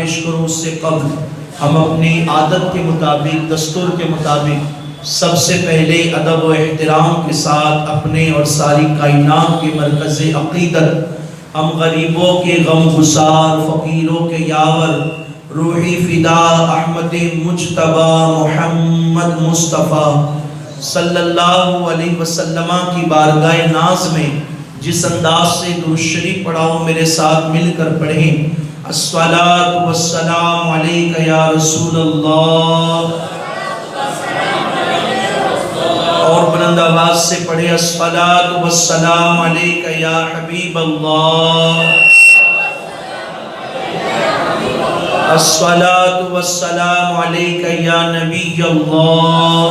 پیش کروں اس سے قبل ہم اپنی عادت کے مطابق، دستور کے مطابق سب سے پہلے ادب و احترام کے ساتھ اپنے اور ساری کائنات کے مرکز عقیدت، ہم غریبوں کے غم گسار، فقیروں کے یاور، روحی فدا احمد مجتبی محمد مصطفیٰ صلی اللہ علیہ وسلم کی بارگاہ ناز میں جس انداز سے درود شریف پڑھاؤ میرے ساتھ مل کر پڑھیں۔ الصلاۃ والسلام علیک یا رسول اللہ، اور بلند آواز سے پڑھیں الصلاۃ والسلام علیک یا حبیب اللہ، الصلاۃ والسلام علیک یا نبی اللہ،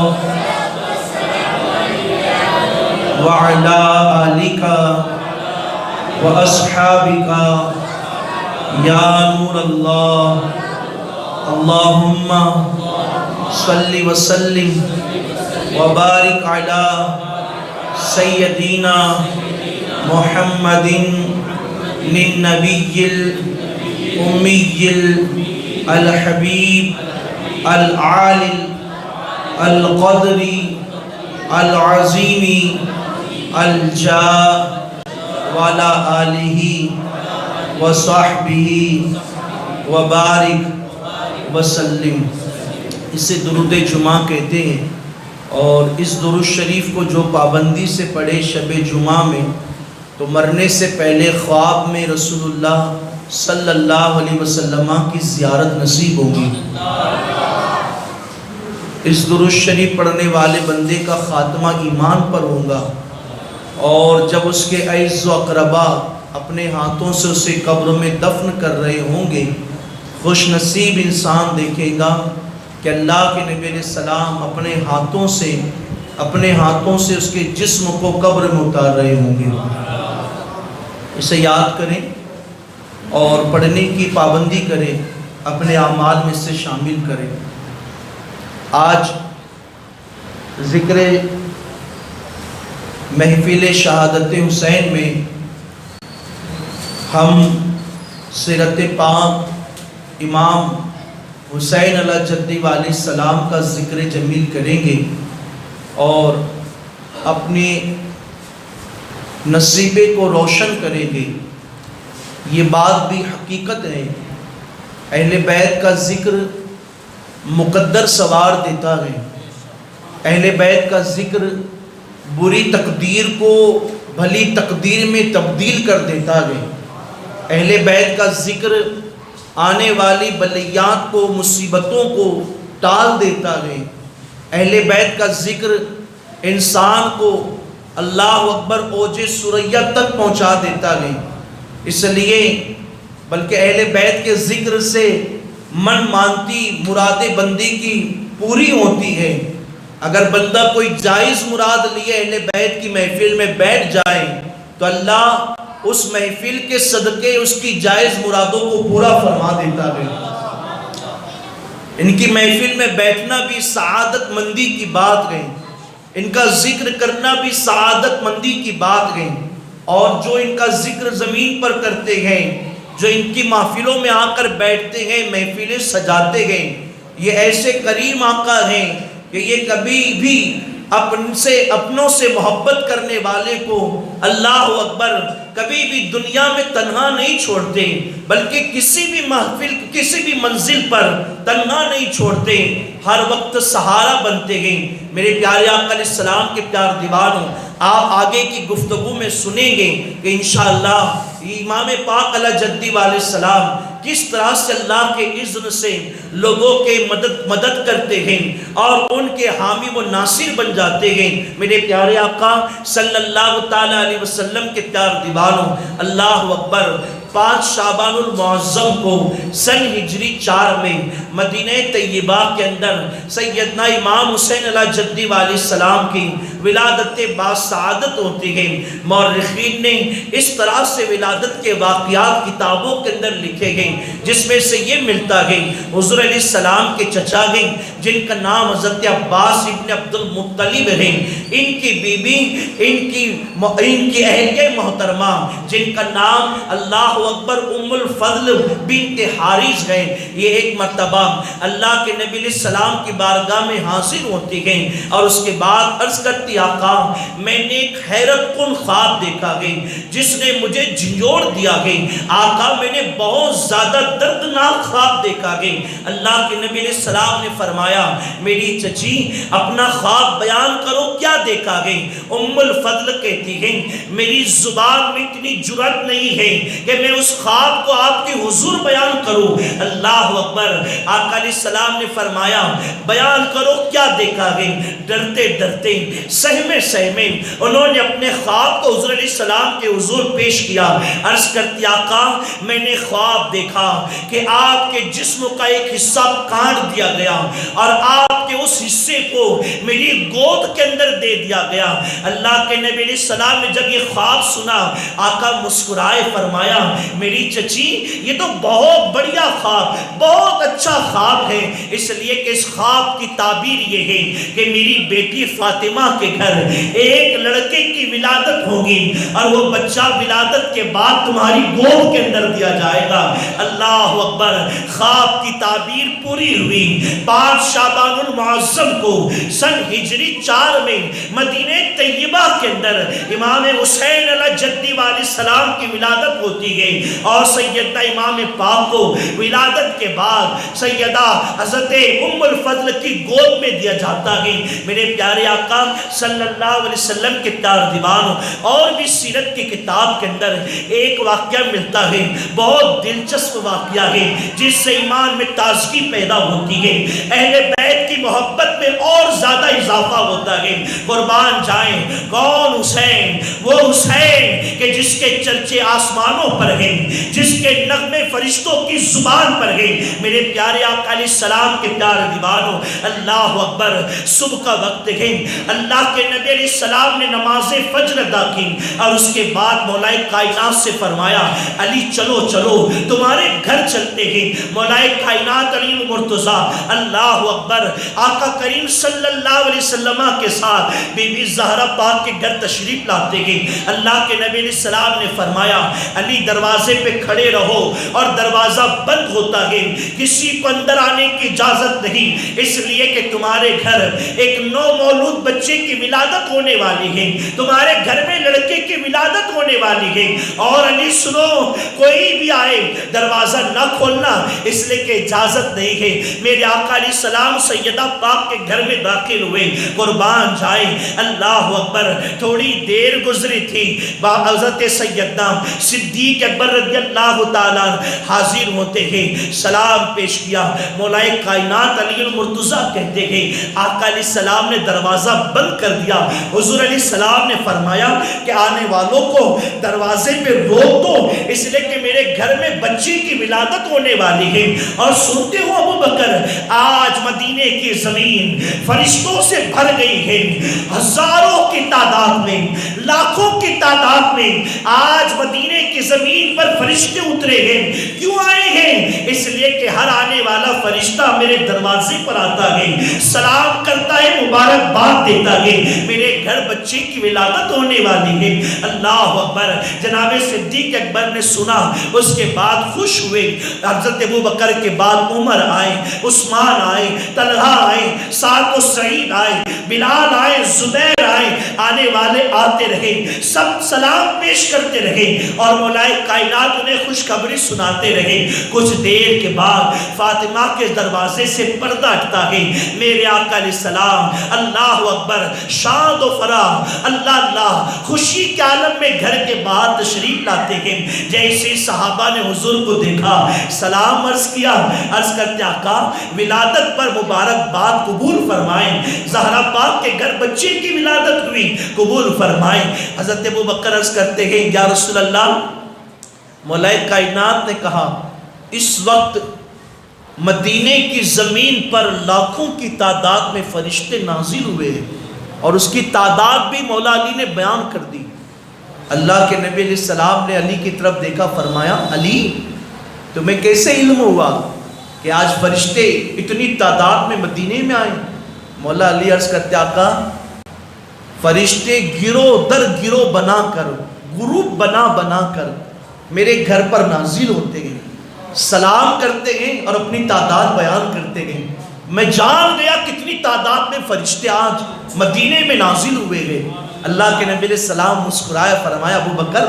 وعلی آلک واصحابک یا نور اللہ، اللہم صلی وسلم وبارک علی سیدنا محمد النبی الامی الحبیب العالی القدر العظیم الجاہ وعلی آلہ وصحبہ وبارک وسلم۔ اسے درود جمعہ کہتے ہیں، اور اس درود شریف کو جو پابندی سے پڑھے شب جمعہ میں تو مرنے سے پہلے خواب میں رسول اللہ صلی اللہ علیہ وسلم کی زیارت نصیب ہوگی۔ اس درود شریف پڑھنے والے بندے کا خاتمہ ایمان پر ہوگا، اور جب اس کے اعز و اقربا اپنے ہاتھوں سے اسے قبر میں دفن کر رہے ہوں گے، خوش نصیب انسان دیکھے گا کہ اللہ کے نبی علیہ السلام اپنے ہاتھوں سے اس کے جسم کو قبر میں اتار رہے ہوں گے۔ اسے یاد کریں اور پڑھنے کی پابندی کریں، اپنے اعمال میں سے شامل کریں۔ آج ذکر محفل شہادت حسین میں ہم سیرت پاک امام حسین علیہ جدی علیہ السلام کا ذکر جمیل کریں گے، اور اپنے نصیبے کو روشن کریں گے۔ یہ بات بھی حقیقت ہے، اہل بیت کا ذکر مقدر سوار دیتا ہے، اہل بیت کا ذکر بری تقدیر کو بھلی تقدیر میں تبدیل کر دیتا ہے، اہل بیت کا ذکر آنے والی بلیات کو، مصیبتوں کو ٹال دیتا ہے، اہل بیت کا ذکر انسان کو اللہ اکبر اوج ثریا تک پہنچا دیتا ہے۔ اس لیے بلکہ اہل بیت کے ذکر سے من مانتی مراد بندی کی پوری ہوتی ہے۔ اگر بندہ کوئی جائز مراد لیے اہل بیت کی محفل میں بیٹھ جائے تو اللہ اس محفل کے صدقے اس کی جائز مرادوں کو پورا فرما دیتا ہے۔ ان کی محفل میں بیٹھنا بھی سعادت مندی کی بات ہے، ان کا ذکر کرنا بھی سعادت مندی کی بات ہے، اور جو ان کا ذکر زمین پر کرتے ہیں، جو ان کی محفلوں میں آ کر بیٹھتے ہیں، محفلیں سجاتے ہیں، یہ ایسے کریم آقا ہیں کہ یہ کبھی بھی اپنوں سے محبت کرنے والے کو اللہ اکبر کبھی بھی دنیا میں تنہا نہیں چھوڑتے، بلکہ کسی بھی محفل کسی بھی منزل پر تنہا نہیں چھوڑتے، ہر وقت سہارا بنتے ہیں۔ میرے پیارے آقا علیہ السلام کے پیار دیوانوں، آپ آگے کی گفتگو میں سنیں گے کہ انشاءاللہ امام پاک علیہ جدی علیہ السلام کس طرح سے اللہ کے اذن سے لوگوں کے مدد کرتے ہیں اور ان کے حامی و ناصر بن جاتے ہیں۔ میرے پیارے آقا صلی اللہ تعالیٰ علیہ وسلم کے پیار دیوانوں، اللہ اکبر 5 شعبان المعظم کو سن ہجری 4 میں مدینہ طیبہ کے اندر سیدنا امام حسین علیہ جدی علیہ السلام کی ولادت باسعادت ہوتی ہے۔ مورخین نے اس طرح سے ولادت کے واقعات کتابوں کے اندر لکھے گئے، جس میں سے یہ ملتا ہے حضور علیہ السلام کے چچا ہیں جن کا نام حضرت عباس ابن عبد المطلب ہے، ان کی بیوی ان کی اہلیہ محترمہ جن کا نام اللہ اکبر ام الفضل بنت حارث ہے، یہ ایک مرتبہ اللہ کے نبی علیہ السلام کی بارگاہ میں حاضر ہوتی ہیں اور اس کے بعد عرض کرتی آقا میں نے ایک حیرت کن خواب دیکھا گئی جس نے مجھے جھنجھوڑ دیا گئی، آقا میں نے بہت زیادہ دردناک خواب دیکھا گئی۔ اللہ کے نبی علیہ السلام نے فرمایا میری چچی اپنا خواب بیان کرو کیا دیکھا گئی؟ ام الفضل کہتی ہیں میری زبان میں اتنی جرأت نہیں ہے کہ میں اس خواب کو آپ کے حضور بیان کروں۔ اللہ اکبر، آقا علیہ السلام نے فرمایا بیان کرو کیا دیکھا گئی؟ ڈرتے ڈرتے سہمے سہمے انہوں نے اپنے خواب کو حضور علیہ السلام کے حضور پیش کیا۔ عرض کرتی آقا میں نے خواب دیکھا کہ آپ کے جسم کا ایک حصہ کاٹ دیا گیا اور آپ کے اس حصے کو میری گود کے اندر دے دیا گیا۔ اللہ کے نبی علیہ السلام نے جب یہ خواب سنا آقا مسکرائے، فرمایا میری چچی یہ تو بہت بڑھیا خواب، بہت اچھا خواب ہے، اس لیے کہ اس خواب کی تعبیر یہ ہے کہ میری بیٹی فاطمہ کے گھر ایک لڑکے کی ولادت ہوگی اور وہ بچہ ولادت کے بعد تمہاری گود کے اندر دیا جائے گا۔ اللہ اکبر، خواب کی تعبیر پوری ہوئی۔ 5 شعبان المعظم کو سن ہجری 4 میں مدینہ طیبہ کے اندر امام حسین علیہ جدی علیہ السلام کی ولادت ہوتی ہے اور سیدنا امام پاک کو ولادت کے بعد سیدہ حضرت ام الفضل کی گود میں دیا جاتا ہے۔ میرے پیارے آقا صلی اللہ علیہ وسلم کے دیوانوں اور بھی سیرت کی کتاب کے اندر ایک واقعہ ملتا ہے، بہت دلچسپ واقعہ ہے جس سے ایمان میں تازگی پیدا ہوتی ہے، اہل بیت کی محبت میں اور زیادہ اضافہ ہوتا ہے۔ قربان جائیں کون حسین؟ وہ حسین کہ جس کے چرچے آسمانوں پر ہیں، جس کے نغمے فرشتوں کی زبان پر ہیں۔ میرے پیارے آقا علیہ السلام کے پیارے دیوانوں، اللہ اکبر، صبح کا وقت ہے، اللہ کے نبی علیہ السلام نے نماز فجر ادا کی اور اس کے بعد مولائے کائنات سے فرمایا علی چلو چلو تمہارے گھر چلتے ہیں۔ مولائے کائنات علی مرتضیٰ اللہ اکبر آقا کریم صلی اللہ علیہ وسلم کے ساتھ بی بی زہرا پاک کے گھر تشریف لاتے ہیں۔ اللہ کے نبی علیہ السلام نے فرمایا علی دروازے پہ کھڑے رہو اور دروازہ بند ہوتا ہے، کسی کو اندر آنے کی اجازت نہیں، اس لیے کہ تمہارے گھر ایک نو مولود بچے کی ولادت ہونے والی ہے، تمہارے گھر میں لڑکے کی ولادت ہونے والی ہے، اور علی سنو کوئی بھی آئے دروازہ نہ کھولنا، اس لیے کہ اجازت نہیں ہے۔ میرے آقا علیہ السلام سیدہ پاک کے گھر میں داخل ہوئے، قربان جائے اللہ اکبر، تھوڑی دیر گزری تھی حضرت سیدنا صدیق اکبر رضی اللہ تعالیٰ حاضر ہوتے ہیں، سلام پیش کیا۔ مولائے کائنات علی المرتضیٰ کہتے ہیں آقا علیہ السلام نے دروازہ بند کر دیا، حضور علیہ السلام نے فرمایا کہ آنے والوں کو دروازے پہ روک دو، اس لیے کہ میرے گھر میں بچی کی ولادت ہونے والی ہے۔ اور سنتے ہو ابو بکر آج مدینے کی زمین فرشتوں سے بھر گئی ہے، ہزاروں کی تعداد میں، لاکھوں کی تعداد میں آج مدینے کی زمین پر فرشتے اترے ہیں۔ کیوں آئے ہیں؟ اس لیے کہ ہر آنے والا فرشتہ میرے دروازے پر آتا ہے، سلام کرتا ہے، مبارکباد دیتا ہے، میرے گھر بچے کی ولادت ہونے والی ہے۔ اللہ اکبر، جناب صدیق اکبر نے سنا، اس کے بعد خوش ہوئے۔ حضرت ابو بکر کے بعد عمر آئے، عثمان آئے، طلحہ آئے، سعد و سعید آئے، بلال آئے، زبیر آئے، آنے والے آتے رہے، سب سلام پیش کرتے رہے اور مولائے کائنات انہیں خوشخبری سناتے رہے۔ کچھ دیر کے بعد فاطمہ کے دروازے سے پردہ ہٹتا ہے، میرے آقا علیہ السلام اللہ اکبر شاد و فرح، اللہ اللہ خوشی کے عالم میں گھر کے باہر تشریف لاتے ہیں۔ جیسے صحابہ نے حضور کو دیکھا، سلام عرض کیا، عرض کرتے آقا ولادت پر مبارکباد قبول فرمائیں، زہرا پاک کے گھر بچے کی ولادت ہوئی، قبول فرمائیں۔ حضرت ابو بکر عرض کرتے ہیں یا رسول اللہ، مولائے کائنات نے کہا اس وقت مدینے کی زمین پر لاکھوں کی تعداد میں فرشتے نازل ہوئے ہیں، اور اس کی تعداد بھی مولا علی نے بیان کر دی۔ اللہ کے نبی علیہ السلام نے علی کی طرف دیکھا، فرمایا علی تمہیں کیسے علم ہوا کہ آج فرشتے اتنی تعداد میں مدینے میں آئے؟ مولا علی عرض کرتے آقا فرشتے گروہ در گروہ بنا کر، گروپ بنا بنا کر میرے گھر پر نازل ہوتے ہیں، سلام کرتے ہیں اور اپنی تعداد بیان کرتے ہیں۔ میں جان گیا کتنی تعداد میں فرشتے آج مدینے میں نازل ہوئے ہیں۔ اللہ کے نبی علیہ السلام مسکرایا، فرمایا ابو بکر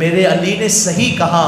میرے علی نے صحیح کہا،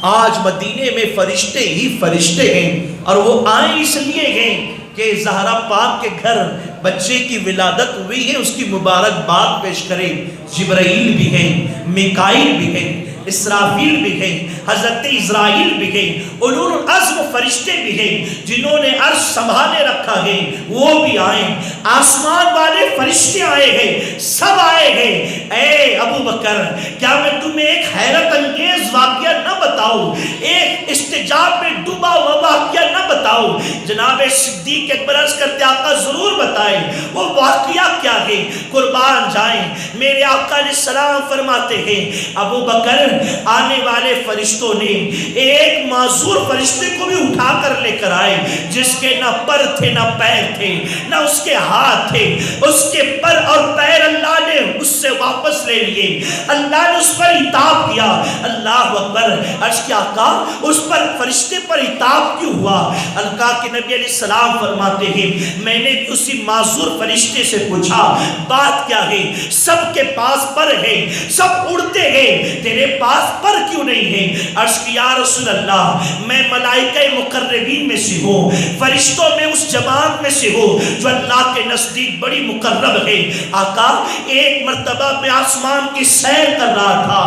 آج مدینے میں فرشتے ہی فرشتے ہیں، اور وہ آئیں اس لیے ہیں کہ زہرا پاک کے گھر بچے کی ولادت ہوئی ہے، اس کی مبارکباد پیش کریں۔ جبرائیل بھی ہیں، میکائیل بھی ہیں، اسرافیل بھی ہیں، حضرت اسرائیل بھی ہیں، اولو العزم فرشتے بھی ہیں جنہوں نے عرش سنبھالے رکھا ہے، وہ بھی آئیں۔ آسمان والے فرشتے آئے ہیں، سب آئے ہیں۔ اے ابو بکر کیا میں تمہیں ایک حیرت انگیز واقعہ نہ بتاؤں، ایک استجاب میں ڈوبا ہوا واقعہ نہ بتاؤں؟ جناب صدیق اکبر عرض کرتے آقا ضرور بتائیں، وہ واقعہ کیا ہے؟ قربان جائیں۔ میرے آقا علیہ السلام فرماتے ہیں ابو بکر آنے والے فرشتوں نے ایک معذور فرشتے کو بھی اٹھا کر لے کر آئے، جس کے نہ پر تھے نہ پیر تھے نہ اس کے ہاتھ تھے، اس کے پر اور پیر اللہ نے اس سے واپس لے لیے، اللہ نے اس پر عتاب کیا۔ اللہ اکبر، عرض کیا آقا اس پر فرشتے پر عتاب کیوں ہوا؟ اللہ کے نبی علیہ السلام فرماتے ہیں میں نے اسی معذور فرشتے سے پوچھا بات کیا ہے؟ سب کے پاس پر ہے، سب اڑتے ہیں، تیرے پاس پر کیوں نہیں ہے؟ عرض کی یا رسول اللہ میں ملائکہ مقربین میں سے ہوں، فرشتوں میں اس جماعت میں سے ہوں جو اللہ کے نزدیک بڑی مقرب ہے۔ آقا ایک مرتبہ میں آسمان کی سیر کر رہا تھا،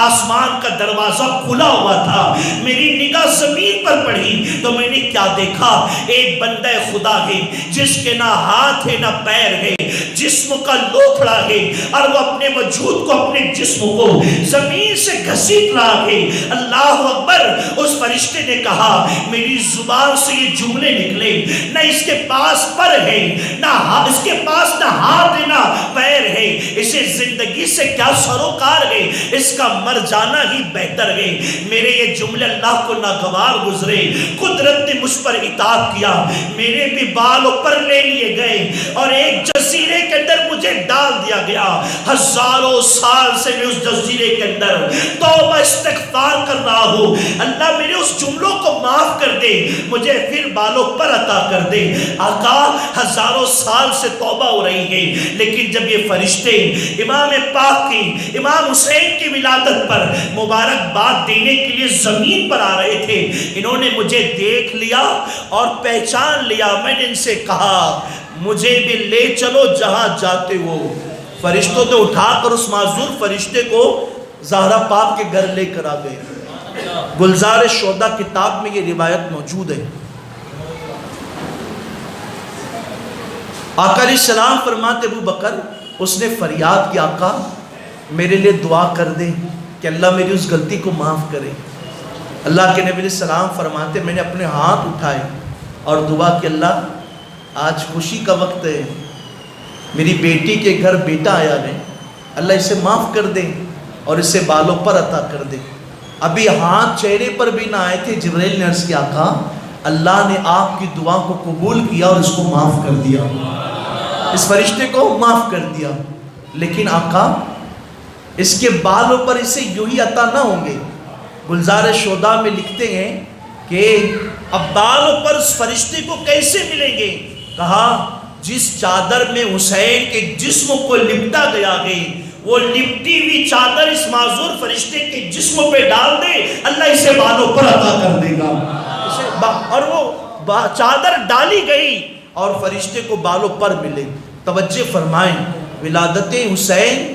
آسمان کا دروازہ کھلا ہوا تھا، میری نگاہ زمین پر پڑی تو میں نے کیا دیکھا؟ ایک بندہ خدا ہے جس کے نہ ہاتھ ہے نہ پیر ہے، جسم کا لوتھڑا ہے، اور وہ اپنے وجود کو اپنے جسم کو زمین سے گھسیٹ رہا ہے۔ اللہ اکبر، اس فرشتے نے کہا میری زبان سے یہ جملے نکلے، نہ اس کے پاس پر ہے نہ اس کے پاس نہ ہاتھ ہے نہ پیر ہے، اسے زندگی سے کیا سروکار ہے، اس کا مر جانا ہی بہتر ہے۔ میرے یہ جملے اللہ کو ناگوار گزرے، قدرت نے مجھ پر اطاعت کیا، میرے بھی بال اوپر لے لیے گئے اور ایک جزیرے کے اندر مجھے ڈال دیا گیا۔ ہزاروں سال سے میں اس جزیرے کے اندر توبہ استغفار کر رہا ہوں، اللہ میرے اس جملوں کو معاف کر دے، مجھے پھر بالوں پر عطا کر دے۔ آقا ہزاروں سال سے توبہ ہو رہی ہے، لیکن جب یہ فرشتے امام پاک کی، امام حسین کی ولادت پر مبارکباد دینے کے لیے زمین پر آ رہے تھے، انہوں نے مجھے دیکھ لیا اور پہچان لیا۔ میں نے ان سے کہا مجھے بھی لے چلو جہاں جاتے ہو۔ فرشتوں نے اٹھا کر اس معذور فرشتے کو زہرا پاک کے گھر لے کر آ گئے۔ گلزار شہداء کتاب میں یہ روایت موجود ہے۔ آقا علیہ السلام فرماتے ابو بکر اس نے فریاد کی آقا میرے لیے دعا کر دے کہ اللہ میری اس غلطی کو معاف کرے۔ اللہ کے نبی علیہ السلام فرماتے میں نے اپنے ہاتھ اٹھائے اور دعا کہ اللہ آج خوشی کا وقت ہے، میری بیٹی کے گھر بیٹا آیا ہے، اللہ اسے معاف کر دے اور اسے بالوں پر عطا کر دے۔ ابھی ہاتھ چہرے پر بھی نہ آئے تھے، جبرائیل نے عرض کیا آقا اللہ نے آپ کی دعا کو قبول کیا اور اس کو معاف کر دیا، اس فرشتے کو معاف کر دیا۔ لیکن آقا اس کے بالوں پر اسے یوں ہی عطا نہ ہوں گے۔ گلزار شہداء میں لکھتے ہیں کہ اب بالوں پر اس فرشتے کو کیسے ملیں گے؟ کہا جس چادر میں حسین کے جسم کو لپٹا گیا ہے وہ لپٹی ہوئی چادر اس معذور فرشتے کے جسم پہ ڈال دے، اللہ اسے بالوں پر عطا کر دے گا۔ اور وہ چادر ڈالی گئی اور فرشتے کو بالوں پر ملے۔ توجہ فرمائیں، ولادت حسین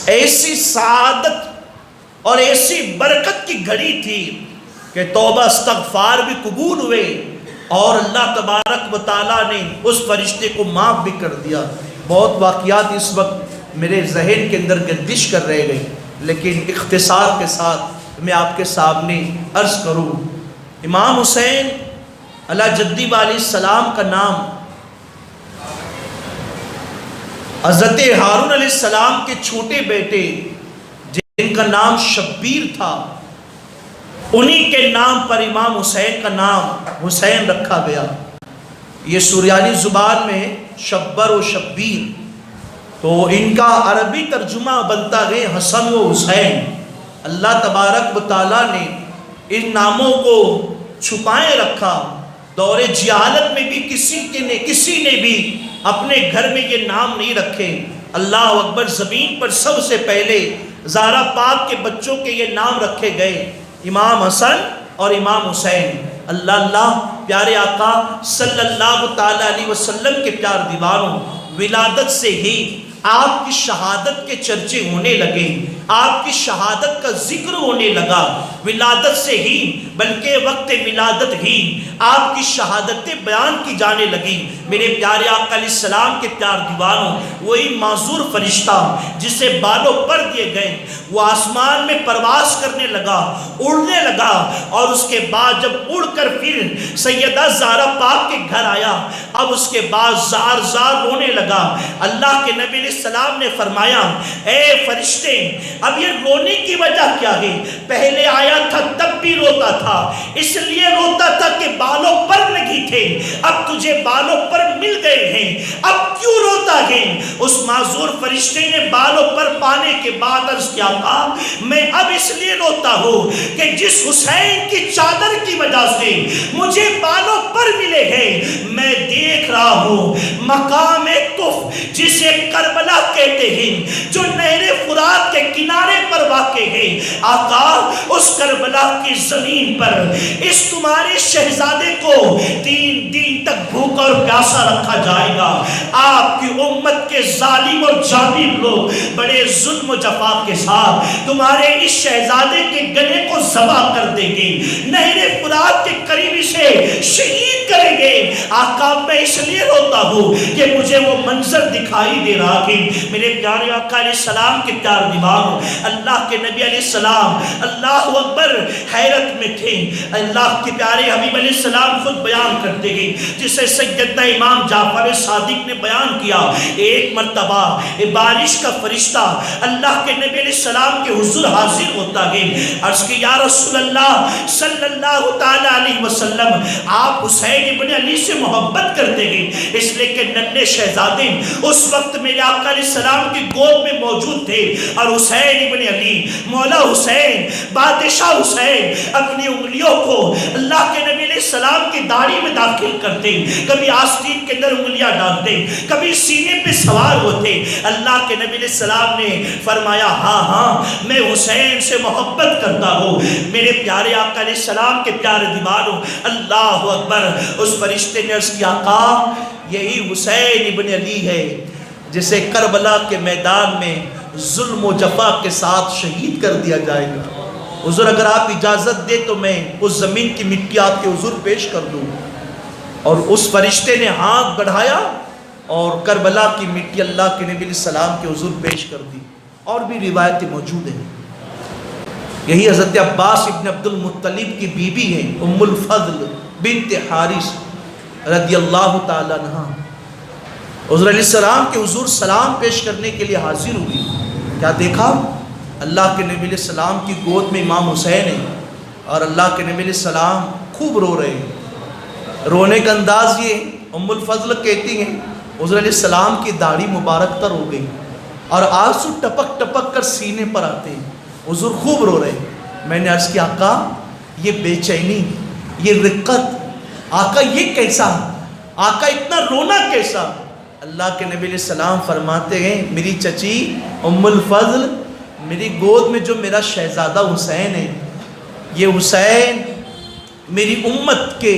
ایسی سعادت اور ایسی برکت کی گھڑی تھی کہ توبہ استغفار بھی قبول ہوئے اور اللہ تبارک و تعالیٰ نے اس فرشتے کو معاف بھی کر دیا۔ بہت واقعات اس وقت میرے ذہن کے اندر گردش کر رہے گئے، لیکن اختصار کے ساتھ میں آپ کے سامنے عرض کروں، امام حسین علیہ جدی علیہ السلام کا نام حضرت ہارون علیہ السلام کے چھوٹے بیٹے جن کا نام شبیر تھا، انہی کے نام پر امام حسین کا نام حسین رکھا گیا۔ یہ سریانی زبان میں شبر و شبیر، تو ان کا عربی ترجمہ بنتا ہے حسن و حسین۔ اللہ تبارک و تعالیٰ نے ان ناموں کو چھپائے رکھا۔ دور جہالت میں بھی کسی نے بھی اپنے گھر میں یہ نام نہیں رکھے۔ اللہ اکبر، زمین پر سب سے پہلے زہرا پاک کے بچوں کے یہ نام رکھے گئے، امام حسن اور امام حسین۔ اللہ پیارے آقا صلی اللہ تعالیٰ علیہ وسلم کے پیار دیوانوں، ولادت سے ہی آپ کی شہادت کے چرچے ہونے لگے، آپ کی شہادت کا ذکر ہونے لگا۔ ولادت سے ہی، بلکہ وقت ولادت ہی آپ کی شہادتیں بیان کی جانے لگی۔ میرے پیارے آقا علیہ السلام کے پیار دیوانوں، وہی معذور فرشتہ جسے بالوں پر دیے گئے، وہ آسمان میں پرواز کرنے لگا، اڑنے لگا، اور اس کے بعد جب اڑ کر پھر سیدہ زہرا پاک کے گھر آیا، اب اس کے بعد زار زار رونے لگا۔ اللہ کے نبی علیہ السلام نے فرمایا، اے فرشتے، اب یہ رونے کی وجہ کیا ہے؟ پہلے آیا تھا تب بھی روتا تھا، اس لیے روتا تھا کہ بالوں پر نہیں تھے، اب تجھے بالوں پر مل گئے ہیں، اب کیوں روتا ہے؟ اس معذور فرشتے نے بالوں پر پانے کے بعد عرض کیا، میں اب اس لیے روتا ہوں کہ جس حسین کی چادر کی وجہ سے مجھے بالوں پر ملے ہیں، میں دیکھ رہا ہوں مقام طف جسے کربلا کہتے ہیں، جو نہر فرات کے کنارے پر واقع ہے، آقا اس کربلا کی زمین پر اس تمہارے شہزادے کو 3 دن تک بھوکا اور پیاسا رکھا جائے گا۔ آپ کی امت کے ظالم اور جابر لوگ بڑے ظلم و جفا کے ساتھ تمہارے اس شہزادے کے گلے کو ذبح کر دیں گے، نہر فرات کے قریب اسے شہید کریں گے۔ آقا میں اس لیے روتا ہوں کہ مجھے وہ منظر دکھائی دے رہا ہے۔ میرے پیارے آقا علیہ السلام کے پیار دیوانوں، اللہ کے نبی علیہ السلام اللہ اکبر حیرت میں تھے۔ اللہ کے پیارے حبیب علیہ السلام خود بیان کرتے ہیں، جسے سیدنا امام جعفر صادق نے بیان کیا، ایک مرتبہ بارش کا فرشتہ اللہ کے نبی علیہ السلام کے حضور حاضر ہوتا ہے، عرض کہ یا رسول اللہ صلی اللہ تعالیٰ علیہ وسلم، آپ حسین ابن علی سے محبت کرتے ہیں، اس لیے کہ ننھے شہزادے اس وقت میرے آقا علیہ السلام کی گود میں موجود تھے، اور حسین ابن علی، مولا حسین، بادشاہ حسین اپنی انگلیوں کو اللہ کے نبی علیہ السلام کی داڑھی میں داخل کرتے، کبھی آستین کے اندر انگلیاں ڈالتے، کبھی سینے پہ سوار ہوتے۔ اللہ کے نبی علیہ السلام نے فرمایا، ہاں میں حسین سے محبت کرتا ہوں۔ میرے پیارے آقا علیہ السلام کے پیارے دیوانوں، اللہ اکبر، اس فرشتے نے عرض کیا، آقا یہی حسین ابن علی ہے جسے کربلا کے میدان میں ظلم و جفا کے ساتھ شہید کر دیا جائے گا۔ حضور اگر آپ اجازت دے تو میں اس زمین کی مٹی آپ کے حضور پیش کر دوں۔ اور اس فرشتے نے ہاتھ بڑھایا اور کربلا کی مٹی اللہ کے نبی علیہ السلام کے حضور پیش کر دی۔ اور بھی روایتیں موجود ہیں۔ یہی حضرت عباس ابن عبد المطلب کی بیوی ہیں، ام الفضل بنت حارث رضی اللہ تعالیٰ عنہ، حضور علیہ السلام کے حضور سلام پیش کرنے کے لیے حاضر ہوئی۔ کیا دیکھا؟ اللہ کے نبی علیہ السلام کی گود میں امام حسین ہے، اور اللہ کے نبی علیہ السلام خوب رو رہے ہیں۔ رونے کا انداز یہ، ام الفضل کہتی ہیں حضور علیہ السلام کی داڑھی مبارک تر ہو گئی، اور آنسو ٹپک ٹپک کر سینے پر آتے ہیں، حضور خوب رو رہے ہیں۔ میں نے عرض کیا، آقا یہ بے چینی، یہ رقت، آقا یہ کیسا؟ آقا اتنا رونا کیسا؟ اللہ کے نبی علیہ السلام فرماتے ہیں، میری چچی ام الفضل، میری گود میں جو میرا شہزادہ حسین ہے، یہ حسین میری امت کے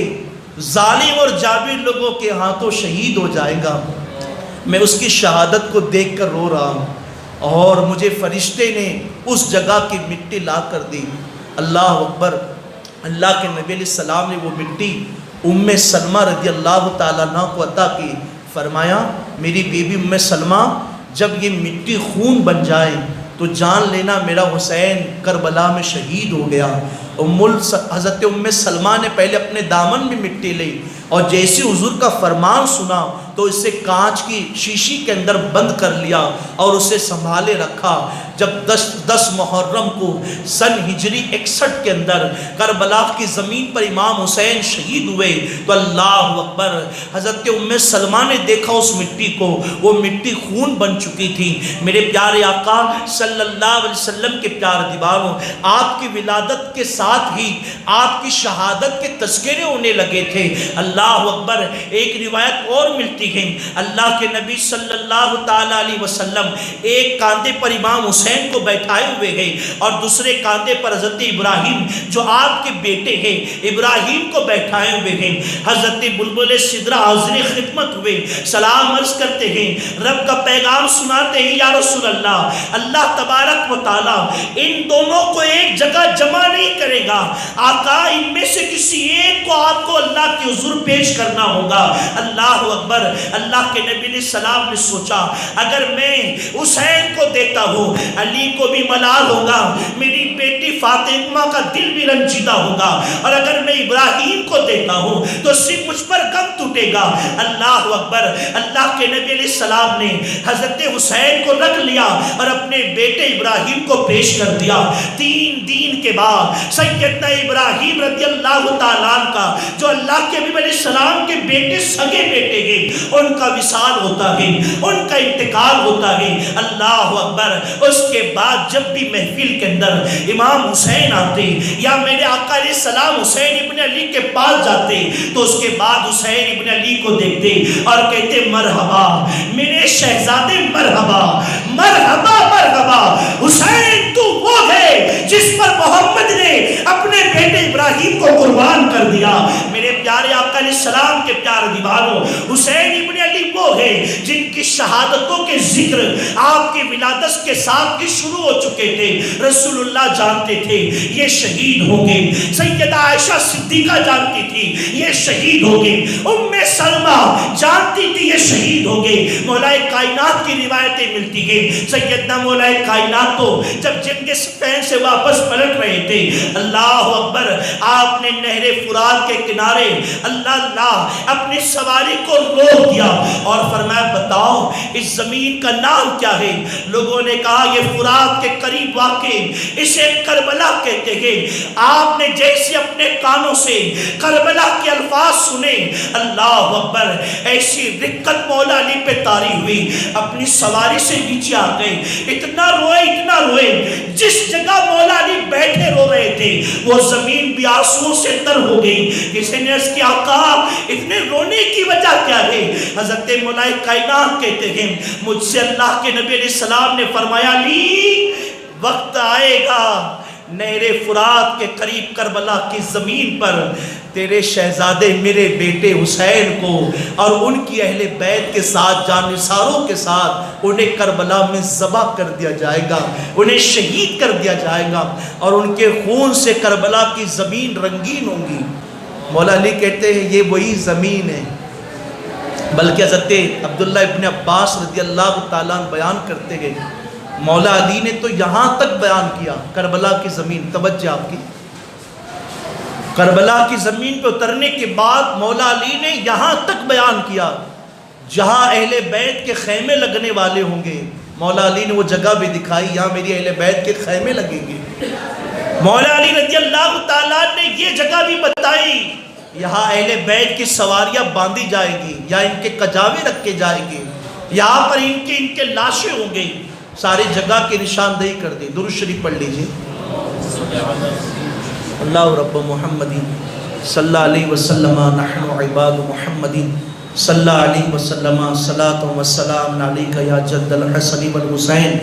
ظالم اور جابر لوگوں کے ہاتھوں شہید ہو جائے گا۔ میں اس کی شہادت کو دیکھ کر رو رہا ہوں، اور مجھے فرشتے نے اس جگہ کی مٹی لا کر دی۔ اللہ اکبر، اللہ کے نبی علیہ السلام نے وہ مٹی ام سلمہ رضی اللہ تعالیٰ عنہ کو عطا کی۔ فرمایا، میری بیوی ام سلمہ، جب یہ مٹی خون بن جائے تو جان لینا میرا حسین کربلا میں شہید ہو گیا۔ حضرت سلمہ نے پہلے اپنے دامن میں مٹی لی اور جیسے حضور کا فرمان سنا تو اسے کانچ کی شیشی کے اندر بند کر لیا اور اسے سنبھالے رکھا۔ جب 10 محرم کو سن ہجری 61 کے اندر کربلا کی زمین پر امام حسین شہید ہوئے تو اللہ اکبر، حضرت سلمہ نے دیکھا اس مٹی کو، وہ مٹی خون بن چکی تھی۔ میرے پیارے آقا صلی اللہ علیہ وسلم کے پیارے دیوانوں، آپ کی ولادت کے ساتھ ہی آپ کی شہادت کے تذکرے ہونے لگے تھے۔ اللہ اکبر، ایک روایت اور ملتی ہے، اللہ کے نبی صلی اللہ تعالی علیہ وسلم ایک کاندھے پر امام حسین کو بیٹھائے ہوئے ہیں اور دوسرے کاندھے پر حضرت ابراہیم جو آپ کے بیٹے ہیں ابراہیم کو بیٹھائے ہوئے ہیں۔ حضرت بلبل سدرہ حاضر خدمت ہوئے، سلام عرض کرتے ہیں، رب کا پیغام سناتے ہیں، یا رسول اللہ، اللہ تبارک و تعالی ان دونوں کو ایک جگہ جمع نہیں کرے گا، آقا ان میں سے کسی ایک کو آپ کو اللہ کے حضور پیش کرنا ہوگا۔ اللہ اکبر، اللہ کے نبی علیہ السلام نے سوچا اگر میں حسین کو دیتا ہوں علی کو بھی ملال ہوگا، میری بیٹی فاطمہ کا دل بھی رنجیدہ ہوگا، اور اگر میں ابراہیم کو دیتا ہوں تو صرف مجھ پر غم ٹوٹے گا۔ اللہ اکبر، اللہ کے نبی علیہ السلام نے حضرت حسین کو رکھ لیا اور اپنے بیٹے ابراہیم کو پیش کر دیا۔ 3 دن کے بعد سیدنا ابراہیم رضی اللہ تعالیٰ عنہ کا جو اللہ کے نبی علیہ السلام کے بیٹے سگے بیٹے ہیں ان کا وصال ہوتا ہے، ان کا انتقال ہوتا ہے۔ اللہ اکبر، اس کے بعد جب بھی محفل کے اندر امام حسین آتے یا میرے آقا علیہ السلام حسین ابن علی کے پاس جاتے تو اس کے بعد حسین ابن علی کو دیکھتے اور کہتے مرحبا میرے شہزادے، مرحبا مرحبا مرحبا، حسین تو وہ ہے جس پر محمد نے اپنے بیٹے ابراہیم کو قربان کر دیا۔ میرے پیارے آقا علیہ السلام کے پیارے دیوانوں، حسین ابن علی وہ ہے جن کی شہادتوں کے ذکر آپ کی ولادت کے ساتھ کی شروع ہو چکے تھے۔ رسول اللہ جانتے تھے یہ شہید ہوں گے، سیدہ عائشہ صدیقہ جانتی تھی یہ شہید ہوں گے، سلمہ جانتی تھی یہ شہید ہوں گے۔ مولا کائنات کی روایتیں ملتی ہیں، سیدنا مولا کائنات تو جب جنگ صفین سے واپس پلٹ رہے تھے، اللہ اکبر، آپ نے نہر فرات کے کنارے اللہ اپنی سواری کو روک دیا اور فرمایا بتاؤ اس زمین کا نام کیا ہے؟ لوگوں نے کہا یہ فرات کے قریب واقع اسے کربلا کہتے ہیں۔ آپ نے جیسے اپنے کانوں سے کربلا کے الفاظ سنے، اللہ اکبر، ایسی رقت مولا علی پہ طاری ہوئی، اپنی سواری سے نیچے آ گئے، اتنا روئے جس جگہ مولا علی بیٹھے رو رہے تھے وہ زمین بھی آنسوؤں سے تر ہو گئی۔ کسی نے اس کی آقا اتنے رونے کی وجہ کیا ہے؟ حضرت مولا کائنات کہتے ہیں مجھ سے اللہ کے نبی علیہ السلام نے فرمایا علی وقت آئے گا نہر فرات کے قریب کربلا کی زمین پر تیرے شہزادے میرے بیٹے حسین کو اور ان کی اہل بیت کے ساتھ جانثاروں کے ساتھ انہیں کربلا میں ذبح کر دیا جائے گا، انہیں شہید کر دیا جائے گا اور ان کے خون سے کربلا کی زمین رنگین ہوں گی۔ مولا علی کہتے ہیں یہ وہی زمین ہے، بلکہ حضرت عبداللہ ابن عباس رضی اللہ تعالیٰ بیان کرتے گئے مولا علی نے تو یہاں تک بیان کیا کربلا کی زمین، توجہ آپ کی، کربلا کی زمین پہ اترنے کے بعد مولا علی نے یہاں تک بیان کیا جہاں اہل بیت کے خیمے لگنے والے ہوں گے۔ مولا علی نے وہ جگہ بھی دکھائی یہاں میری اہل بیت کے خیمے لگیں گے۔ مولا علی رضی اللہ تعالیٰ نے یہ جگہ بھی بتائی یہاں اہل بیت کی سواریاں باندھی جائیں گی یا ان کے کجاوے رکھے جائیں گے، یہاں پر ان کے لاشیں ہوں گے، ساری جگہ کی نشاندہی کر دی۔ درود شریف پڑھ لیجئے۔ اللہ رب محمد صلی اللہ علیہ وسلم نحن عباد محمد صلی اللہ علیہ وسلم صلاۃ و سلام علیک یا جد الحسن والحسین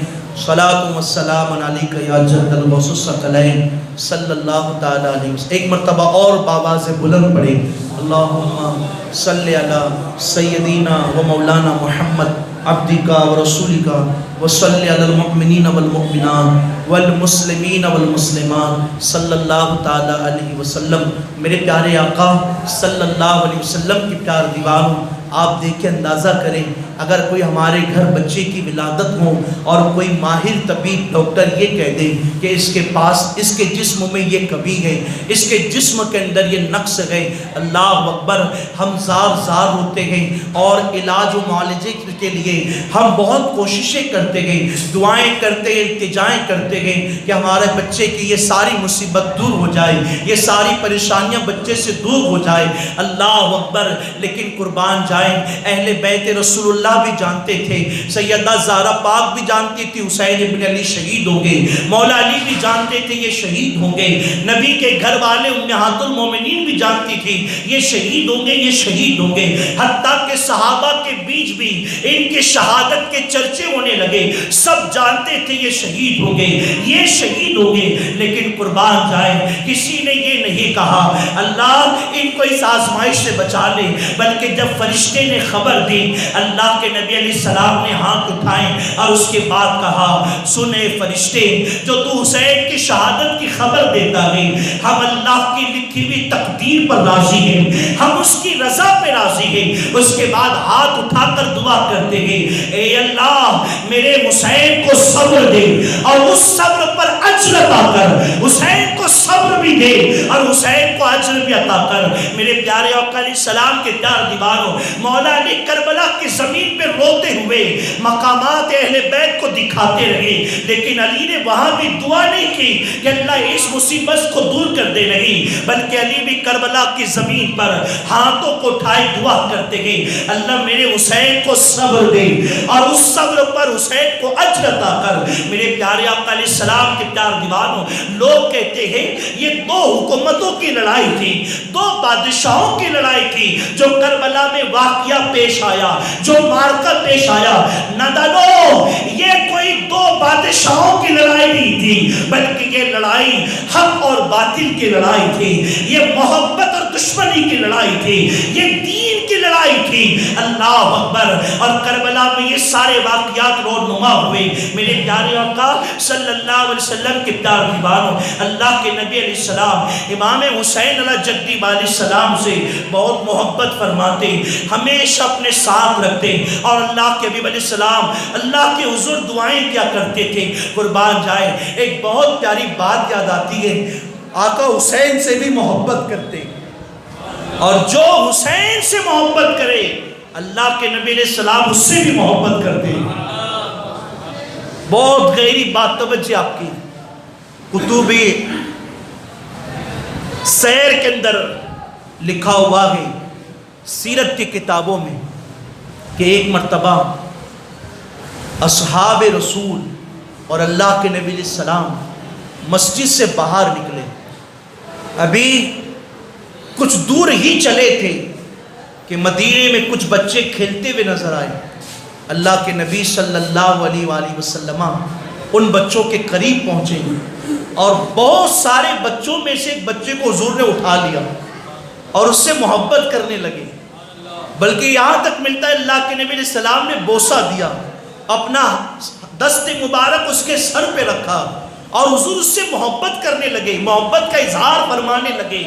صلاۃ و سلام علیک یا جد الغوث الثقلین صلی اللہ تعالی علیہ وسلم۔ ایک مرتبہ اور بآواز بلند پڑھیں اللہم صلی علی سیدنا و مولانا محمد عبدکا و رسولکا وصلی علی المؤمنین والمؤمنات والمسلمین والمسلمات صلی اللہ تعالی علیہ وسلم۔ میرے پیارے آقا صلی اللہ علیہ وسلم کی پیار دیوانوں، آپ دیکھیں اندازہ کریں اگر کوئی ہمارے گھر بچے کی ولادت ہو اور کوئی ماہر طبیب ڈاکٹر یہ کہہ دے کہ اس کے پاس اس کے جسم میں یہ کمی ہے، اس کے جسم کے اندر یہ نقص ہے، اللہ اکبر، ہم زار ہوتے ہیں اور علاج و معالجے کے لیے ہم بہت کوششیں کرتے ہیں، دعائیں کرتے ہیں، التجائیں کرتے ہیں کہ ہمارے بچے کی یہ ساری مصیبت دور ہو جائے، یہ ساری پریشانیاں بچے سے دور ہو جائے، اللہ اکبر۔ لیکن قربان جائیں، اہل بیت رسول اللہ بھی جانتے تھے، سیدہ زہرا پاک بھی جانتی تھی حسین ابن علی شہید ہوں گے، مولا علی بھی جانتے تھے یہ شہید ہوں گے، نبی کے گھر والے امہات المومنین بھی جانتی تھی یہ شہید ہوں گے، یہ شہید ہوں گے، حتیٰ کہ صحابہ کے بیچ بھی ان کے شہادت کے چرچے ہونے لگے، سب جانتے تھے یہ شہید ہوں گے، یہ شہید ہوں گے۔ لیکن قربان جائیں، کسی نے یہ نہیں کہا اللہ ان کو اس آزمائش سے بچا لے، بلکہ جب فرشتے نے خبر دی، اللہ کے نبی علیہ السلام نے ہاتھ اٹھائیں اور اس کے بعد کہا سنے فرشتے، جو تو حسین کی شہادت کی خبر دیتا ہے، ہم اللہ کی لکھی ہوئی تقدیر پر راضی ہیں، ہم اس کی رضا پہ راضی ہیں۔ اس کے بعد ہاتھ اٹھا کر دعا کرتے ہیں، اے اللہ میرے حسین کو صبر دے اور اس صبر پر اجر عطا کر، حسین کو صبر بھی دے اور حسین کو اجر بھی عطا کر۔ میرے پیارے آقا علیہ السلام کے چار دیواروں، مولا علی کربلا کی زمین پہ روتے ہوئے مقامات اہل بیت کو دکھاتے رہے، لیکن علی نے وہاں بھی دعا نہیں کی کہ اللہ اس مصیبت کو دور کر دے، نہیں، بلکہ علی بھی کربلا کی زمین پر ہاتھوں کو اٹھائے دعا کرتے گئے، اللہ میرے حسین کو صبر دے اور اس صبر پر حسین کو اجر عطا کر۔ میرے پیارے آقا علیہ السلام کے چار دیواروں، لوگ کہتے ہیں یہ دو حکومتوں کی لڑائی تھی، دو بادشاہوں کی لڑائی تھی، جو کربلا میں واقعہ پیش آیا، جو مارکہ پیش آیا۔ نادانو، یہ کوئی دو بادشاہوں کی لڑائی نہیں تھی، بلکہ یہ لڑائی حق اور باطل کی لڑائی تھی، یہ محبت اور دشمنی کی لڑائی تھی، یہ دین کی لڑائی تھی، اللہ اکبر۔ اور کربلا میں یہ سارے واقعات رونما ہوئے۔ میرے پیارے آقا صلی اللہ علیہ وسلم کے پیار دیوانوں، اللہ کے نبی علیہ السلام امام حسین علیہ جدی علیہ السلام سے بہت محبت فرماتے، ہمیشہ اپنے ساتھ رکھتے، اور اللہ کے حبیب علیہ السلام اللہ کے حضور دعائیں کیا کرتے تھے۔ قربان جائے، ایک بہت پیاری بات یاد آتی ہے، آقا حسین سے بھی محبت کرتے، اور جو حسین سے محبت کرے اللہ کے نبی علیہ السلام اس سے بھی محبت کرتے۔ بہت غیری بات توجہ آپ کی، کتبی سیر کے اندر لکھا ہوا ہے، سیرت کی کتابوں میں، کہ ایک مرتبہ اصحاب رسول اور اللہ کے نبی علیہ السلام مسجد سے باہر نکلے، ابھی کچھ دور ہی چلے تھے کہ مدینے میں کچھ بچے کھیلتے ہوئے نظر آئے۔ اللہ کے نبی صلی اللہ علیہ وآلہ وسلم ان بچوں کے قریب پہنچے اور بہت سارے بچوں میں سے ایک بچے کو حضور نے اٹھا لیا اور اس سے محبت کرنے لگے، بلکہ یہاں تک ملتا ہے اللہ کے نبی علیہ السلام نے بوسہ دیا، اپنا دست مبارک اس کے سر پہ رکھا اور حضور اس سے محبت کرنے لگے، محبت کا اظہار فرمانے لگے۔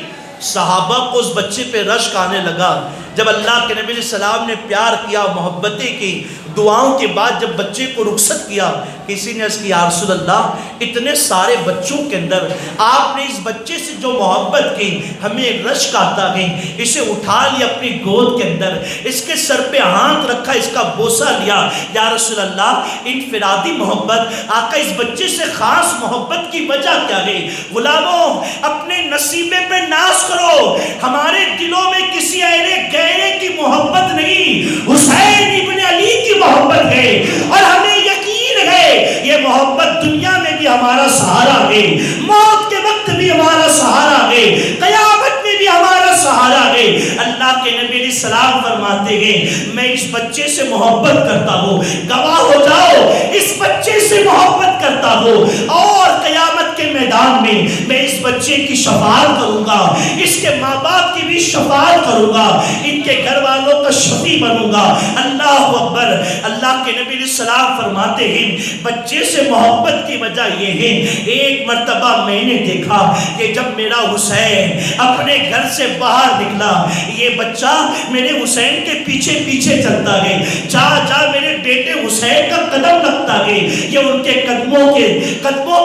صحابہ کو اس بچے پہ رشک آنے لگا۔ جب اللہ کے نبی علیہ السلام نے پیار کیا، محبتیں کی، دعاؤں کے بعد جب بچے کو رخصت کیا، کسی نے عرض کیا یا رسول اللہ اتنے سارے بچوں کے اندر آپ نے اس بچے سے جو محبت کی ہمیں رشک آتا ہے، اسے اٹھا لیا اپنی گود کے اندر، اس کے سر پہ ہاتھ رکھا، اس کا بوسہ لیا، یا رسول اللہ انفرادی محبت، آقا اس بچے سے خاص محبت کی وجہ کیا ہے؟ غلاموں اپنے نصیبے پہ ناز کرو، ہمارے دلوں میں کسی غیرے کی محبت نہیں، حسین ابن علی کی محبت ہے، اور ہمیں یقین ہے یہ محبت دنیا میں بھی ہمارا سہارا ہے، موت کے وقت بھی ہمارا سہارا ہے، قیامت میں بھی ہمارا سہارا ہے۔ اللہ کے نبی علیہ السلام فرماتے ہیں میں اس بچے سے محبت کرتا ہوں، گواہ ہو جاؤ اس بچے سے محبت کرتا ہوں، اور قیامت کے میدان میں اس بچے کی شفاعت کروں گا، اس کے ماں باپ کی بھی شفاعت کروں گا، ان کے گھر والوں کا شفیع بنوں گا۔ اللہ اکبر۔ اللہ کے نبی علیہ السلام فرماتے ہیں بچے سے محبت کی وجہ یہ ہے، ایک مرتبہ میں نے دیکھا کہ جب میرا حسین اپنے گھر سے باہر نکلا، یہ بچہ میرے حسین کے پیچھے پیچھے چلتا گئے، جا جا میرے بیٹے حسین کا قدم لگتا گئے، یہ ان کے قدموں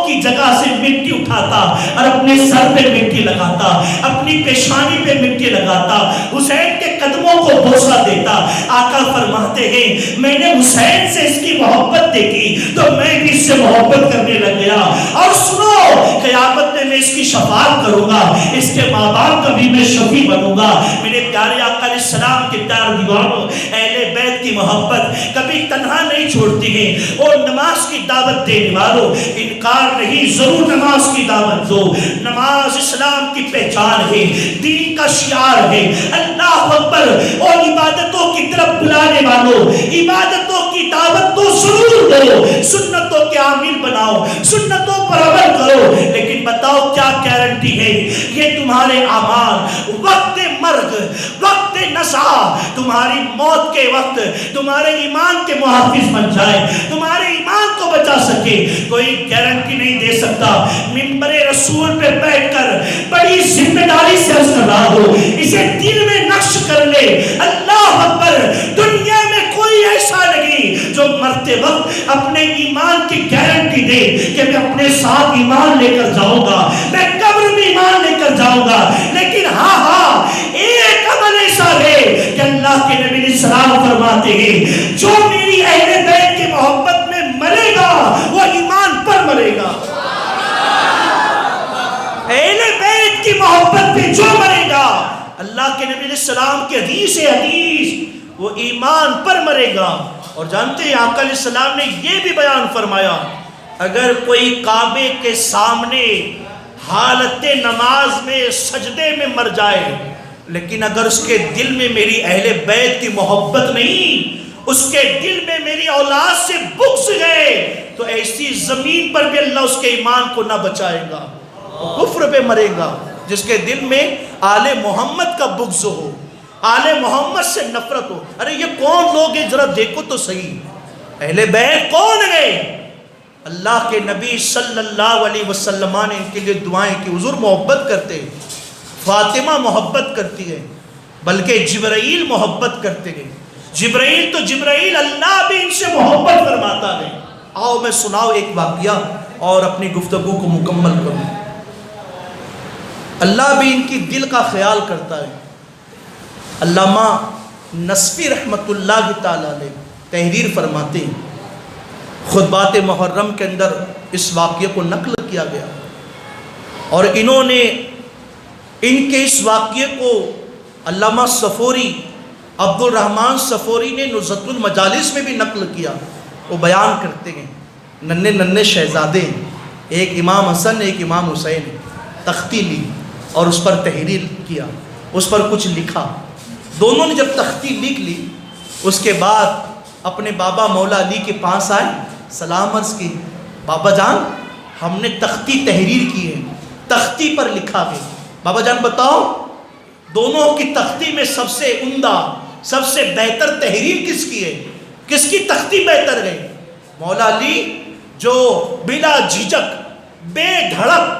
کی جگہ سے مٹی اٹھاتا اور اپنے سر پہ مٹی لگاتا، اپنی پیشانی پہ مٹی لگاتا، حسین کے قدموں کو بوسہ دیتا۔ آقا فرماتے ہیں میں نے حسین سے اس کی محبت دیکھی تو میں بھی اس سے محبت کرنے لگ گیا، اور سنو قیامت میں اس کی شفاعت کروں گا، اس کے ماں باپ کا بھی میں شفیع بنوں گا۔ میرے پیارے آقا علیہ السلام کے پیار دیوانوں، اہل بیت کی محبت کبھی تنہا نہیں چھوڑتی ہے، اور نماز کی دعوت دینے والوں انکار نہیں، ضرور نماز کی دعوت دو۔ نماز اسلام کی پہچان ہے، دین کا شعار ہے۔ اللہ اکبر۔ اور عبادتوں کی طرف بلانے والوں عبادتوں کی دعوت تو ضرور دو، سنتوں کے عامل بناؤ، سنتوں پر عمل کرو، لیکن بتاؤ کیا گارنٹی ہے یہ تمہارے اعمال وقت مرگ، وقت نزع، تمہاری موت کے وقت تمہارے ایمان کے محافظ بن جائے، تمہارے ایمان کو بچا سکے؟ کوئی گارنٹی نہیں دے سکتا۔ منبر رسول پہ بیٹھ کر بڑی ذمہ داری سے عرض کر رہا ہو، اسے دل میں نقش کر لے۔ اللہ اکبر۔ دنیا میں کوئی ایسا نہیں جو مرتے وقت اپنے ایمان کی گارنٹی دے کہ میں اپنے ساتھ ایمان لے کر جاؤں گا، میں قبر میں ایمان لے کر جاؤں گا، لیکن ہاں ایک عمل ایسا ہے کہ اللہ کے نبی علیہ السلام فرماتے ہیں جو میری اہل بیت کی محبت میں مرے گا وہ ایمان پر مرے گا۔ اہل بیت کی محبت پہ جو مرے گا، اللہ کے نبی علیہ السلام کی حدیث وہ ایمان پر مرے گا۔ اور جانتے ہیں آقا علیہ السلام نے یہ بھی بیان فرمایا، اگر کوئی کعبے کے سامنے حالت نماز میں سجدے میں مر جائے، لیکن اگر اس کے دل میں میری اہل بیت کی محبت نہیں، اس کے دل میں میری اولاد سے بغض گئے، تو ایسی زمین پر بھی اللہ اس کے ایمان کو نہ بچائے گا، کفر پہ مرے گا۔ جس کے دل میں آل محمد کا بغض ہو، آل محمد سے نفرت ہو۔ ارے یہ کون لوگ ہیں ذرا دیکھو تو صحیح، اہل بیت کون ہیں؟ اللہ کے نبی صلی اللہ علیہ وسلم نے ان کے لیے دعائیں کی، حضور محبت کرتے ہیں، فاطمہ محبت کرتی ہے، بلکہ جبرائیل محبت کرتے ہیں۔ جبرائیل تو جبرائیل، اللہ بھی ان سے محبت فرماتا ہے۔ آؤ میں سناؤ ایک واقعہ اور اپنی گفتگو کو مکمل کروں۔ اللہ بھی ان کی دل کا خیال کرتا ہے۔ علامہ نصفی رحمت اللہ تعالی علیہ تحریر فرماتے ہیں، خطبات محرم کے اندر اس واقعے کو نقل کیا گیا، اور انہوں نے ان کے اس واقعے کو علامہ صفوری، عبد الرحمن صفوری نے نزہۃ المجالس میں بھی نقل کیا۔ وہ بیان کرتے ہیں ننھے ننھے شہزادے، ایک امام حسن ایک امام حسین، تختی لی اور اس پر تحریر کیا، اس پر کچھ لکھا۔ دونوں نے جب تختی لکھ لی، اس کے بعد اپنے بابا مولا علی کے پاس آئے، سلام عرض کی، بابا جان ہم نے تختی تحریر کی ہے، تختی پر لکھا ہے، بابا جان بتاؤ دونوں کی تختی میں سب سے عمدہ، سب سے بہتر تحریر کس کی ہے؟ کس کی تختی بہتر ہے؟ مولا علی جو بلا جھجک بے دھڑک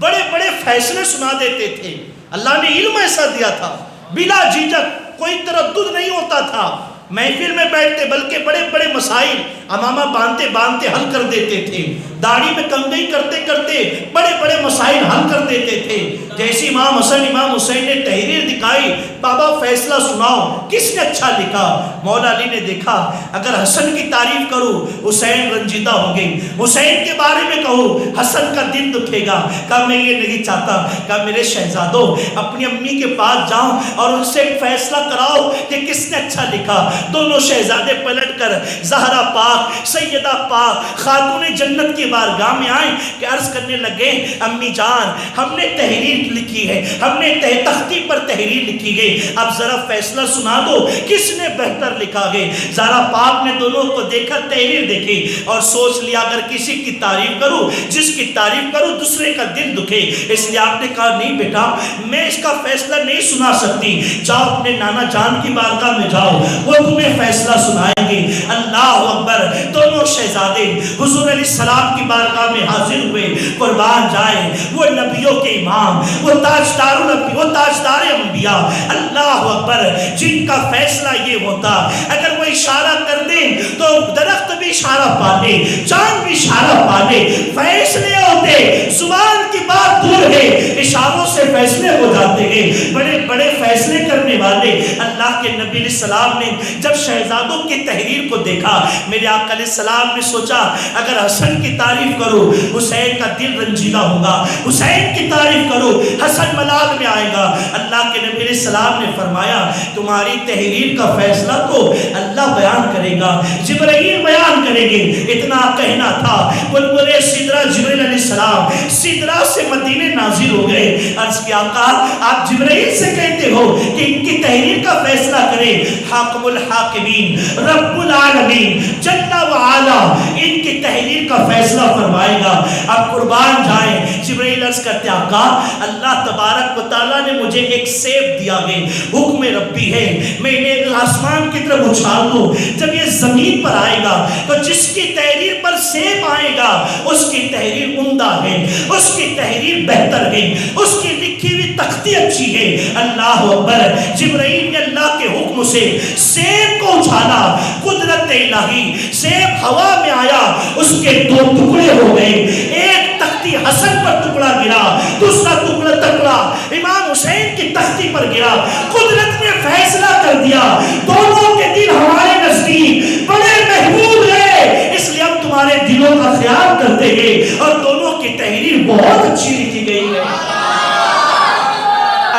بڑے بڑے فیصلے سنا دیتے تھے، اللہ نے علم ایسا دیا تھا، بلا جھجک کوئی تردد نہیں ہوتا تھا، محفل میں بیٹھتے بلکہ بڑے بڑے مسائل امامہ باندھتے باندھتے حل کر دیتے تھے، داڑھی میں کنگھی کرتے کرتے بڑے بڑے مسائل حل کر دیتے تھے۔ جیسی امام حسن امام حسین نے تحریر دکھائی، بابا فیصلہ سناؤ کس نے اچھا لکھا؟ مولا علی نے دیکھا اگر حسن کی تعریف کروں حسین رنجیدہ ہوں گے، حسین کے بارے میں کہوں حسن کا دل دکھے گا۔ کہا میں یہ نہیں چاہتا، کہا میرے شہزادوں اپنی امی کے پاس جاؤ اور ان سے فیصلہ کراؤ کہ کس نے اچھا لکھا۔ دونوں شہزادے پلٹ کر زہرا پاک، سیدہ پاک، خاتون جنت کی بارگاہ میں آئے کہ عرض کرنے لگے امی جان ہم نے تحریر لکھی ہے، ہم نے تختی پر تحریر لکھی گئی، اب ذرا فیصلہ سنا دو کس نے بہتر لکھا گئے۔ زہرا پاک نے دونوں کو دیکھا، تحریر دیکھی اور سوچ لیا اگر کسی کی تعریف کروں، جس کی تعریف کروں دوسرے کا دل دکھے، اس لیے آپ نے کہا نہیں بیٹا میں اس کا فیصلہ نہیں سنا سکتی، جاؤ اپنے نانا جان کی بارگاہ میں جاؤ، وہ تمہیں فیصلہ سنائیں گے۔ اللہ اکبر، دونوں شہزادے حضور علیہ السلام کی بارگاہ میں حاضر ہوئے۔ قربان جائے وہ نبیوں کے امام، وہ تاجدار الانبیاء، وہ تاجدار انبیاء، اللہ اکبر، جن کا فیصلہ یہ ہوتا اگر وہ اشارہ کر دیں تو درخت بھی اشارہ پا لے، چاند بھی اشارہ پا لے، فیصلے ہوتے، زبان کی بات دور ہے، اشاروں سے فیصلے ہو جاتے ہیں، بڑے بڑے فیصلے کرنے والے۔ اللہ کے نبی علیہ السلام نے جب شہزادوں کی تحریر کو دیکھا، میرے آقا علیہ السلام نے سوچا اگر حسن کی تعریف کرو حسین کا دل رنجیدہ ہوگا، حسین کی تعریف کرو حسن ملال میں آئے گا۔ اللہ کے نبی علیہ السلام نے فرمایا تمہاری تحریر کا فیصلہ تو اللہ بیان کرے گا، جبرائیل بیان کریں گے۔ اتنا کہنا تھا، بلبل سدرہ جبرائیل علیہ السلام سدرہ سے مدینے نازل ہو گئے۔ عرض کیا آقا آپ جبرائیل سے کہتے ہو کہ ان کی تحریر کا فیصلہ کرے، حاکم الحاکمین رب العالمین جل وعلا ان کی تحریر کا فیصلہ فرمائے گا۔ اب قربان جائیں، جبرائیل عرض کرتے آقا اللہ تبارک و تعالیٰ نے مجھے ایک سیب دیا گئے، حکم ربی ہے، میں انہیں آسمان کی طرف اچھال دوں، جب یہ زمین پر آئے گا تو جس کی تحریر پر سیب آئے گا اس کی تحریر عمدہ ہے، اس کی تحریر بہتر ہے، اس کی لکھی ہوئی تختی اچھی ہے۔ اللہ اکبر، جبرائیل نے اللہ کے حکم سے سیب کو اچھالا، قدرت الہی، سیب ہوا میں آیا، اس کے دو ٹکڑے ہو گئے، ایک تختی حسن پر ٹکڑا گرا، دوسرا ٹکڑا امام حسین کی تختی پر گرا۔ قدرت نے فیصلہ کر دیا دونوں کے دل ہمارے نزدیک بڑے محبوب ہیں، اس لیے ہم تمہارے دلوں کا خیال کرتے ہیں، اور دونوں کی تحریر بہت اچھی لکھی گئی ہے۔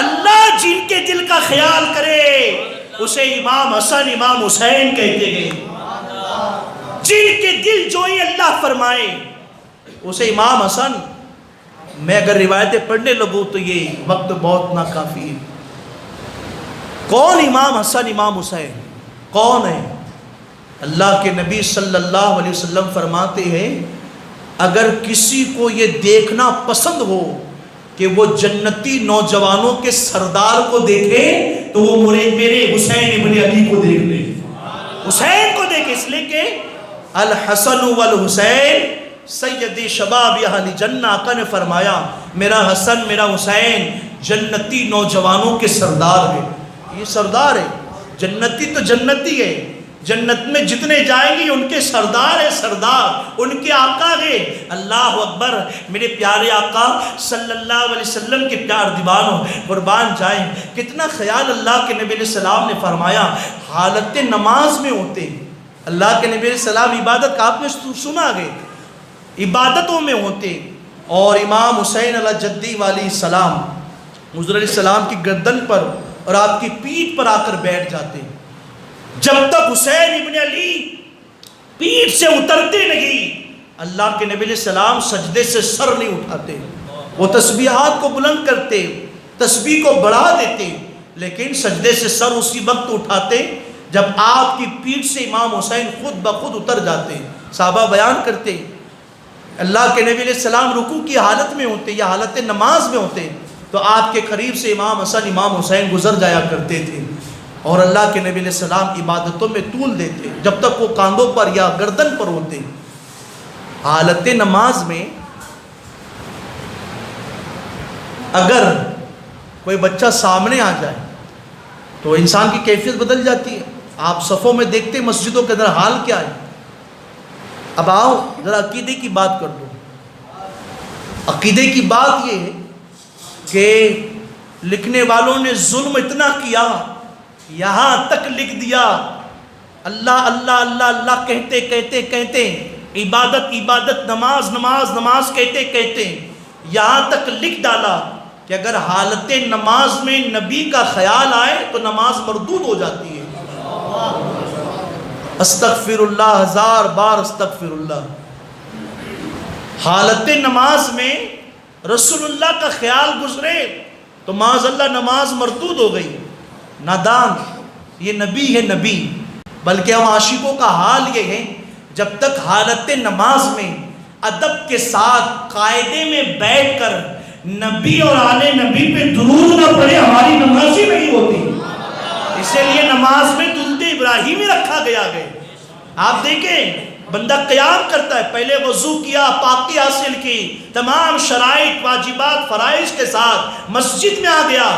اللہ جن کے دل کا خیال کرے اسے امام حسن امام حسین کہتے ہیں، جن کے دل جو ہی اللہ فرمائے اسے امام حسن۔ میں اگر روایتیں پڑھنے لگوں تو یہ وقت بہت ناکافی ہے۔ کون امام حسن امام حسین کون ہے؟ اللہ کے نبی صلی اللہ علیہ وسلم فرماتے ہیں اگر کسی کو یہ دیکھنا پسند ہو کہ وہ جنتی نوجوانوں کے سردار کو دیکھے تو وہ میرے حسین ابن علی کو دیکھ لے، حسین کو دیکھے، اس لیے کہ الحسن والحسین سید شباب اہل جنہ، آقا نے فرمایا میرا حسن میرا حسین جنتی نوجوانوں کے سردار ہے۔ یہ سردار ہے، جنتی تو جنتی ہے، جنت میں جتنے جائیں گے ان کے سردار ہے، سردار ان کے آقا ہے۔ اللہ اکبر، میرے پیارے آقا صلی اللہ علیہ وسلم کے پیار دیوانوں قربان جائیں، کتنا خیال اللہ کے نبی علیہ السلام نے فرمایا حالت نماز میں ہوتے ہیں۔ اللہ کے نبی علیہ السلام عبادت کا آپ نے سنا گئے، عبادتوں میں ہوتے، اور امام حسین علیہ جدی والی السلام حضور علیہ السلام کی گردن پر اور آپ کی پیٹھ پر آ کر بیٹھ جاتے، جب تک حسین ابن علی پیٹھ سے اترتے نہیں اللہ کے نبی علیہ السلام سجدے سے سر نہیں اٹھاتے، وہ تسبیحات کو بلند کرتے، تسبیح کو بڑھا دیتے، لیکن سجدے سے سر اسی وقت اٹھاتے جب آپ کی پیٹھ سے امام حسین خود بخود اتر جاتے۔ صحابہ بیان کرتے اللہ کے نبی علیہ السلام رکوع کی حالت میں ہوتے یا حالت نماز میں ہوتے تو آپ کے قریب سے امام حسن امام حسین گزر جایا کرتے تھے، اور اللہ کے نبی علیہ السلام عبادتوں میں طول دیتے جب تک وہ کاندھوں پر یا گردن پر ہوتے۔ حالت نماز میں اگر کوئی بچہ سامنے آ جائے تو انسان کی کیفیت بدل جاتی ہے۔ آپ صفوں میں دیکھتے مسجدوں کے اندر حال کیا ہے۔ اب آؤ ذرا عقیدے کی بات کر دو۔ عقیدے کی بات یہ ہے کہ لکھنے والوں نے ظلم اتنا کیا، یہاں تک لکھ دیا اللہ اللہ اللہ اللہ کہتے کہتے کہتے، عبادت عبادت، نماز نماز نماز کہتے کہتے یہاں تک لکھ ڈالا کہ اگر حالت نماز میں نبی کا خیال آئے تو نماز مردود ہو جاتی ہے۔ استغفر اللہ، ہزار بار استغفر اللہ۔ حالت نماز میں رسول اللہ کا خیال گزرے تو معاذ اللہ نماز مردود ہو گئی. نادان، یہ نبی ہے نبی. بلکہ ہم عاشقوں کا حال یہ ہے جب تک حالت نماز میں ادب کے ساتھ قاعدے میں بیٹھ کر نبی اور آل نبی پہ درود نہ پڑے ہماری نماز ہی نہیں ہوتی. اسی لیے نماز میں درود ابراہیمی رکھا گیا ہے. آپ دیکھیں بندہ قیام کرتا ہے، پہلے وضو کیا، پاکی حاصل کی، تمام شرائط واجبات فرائض کے ساتھ مسجد میں آ گیا،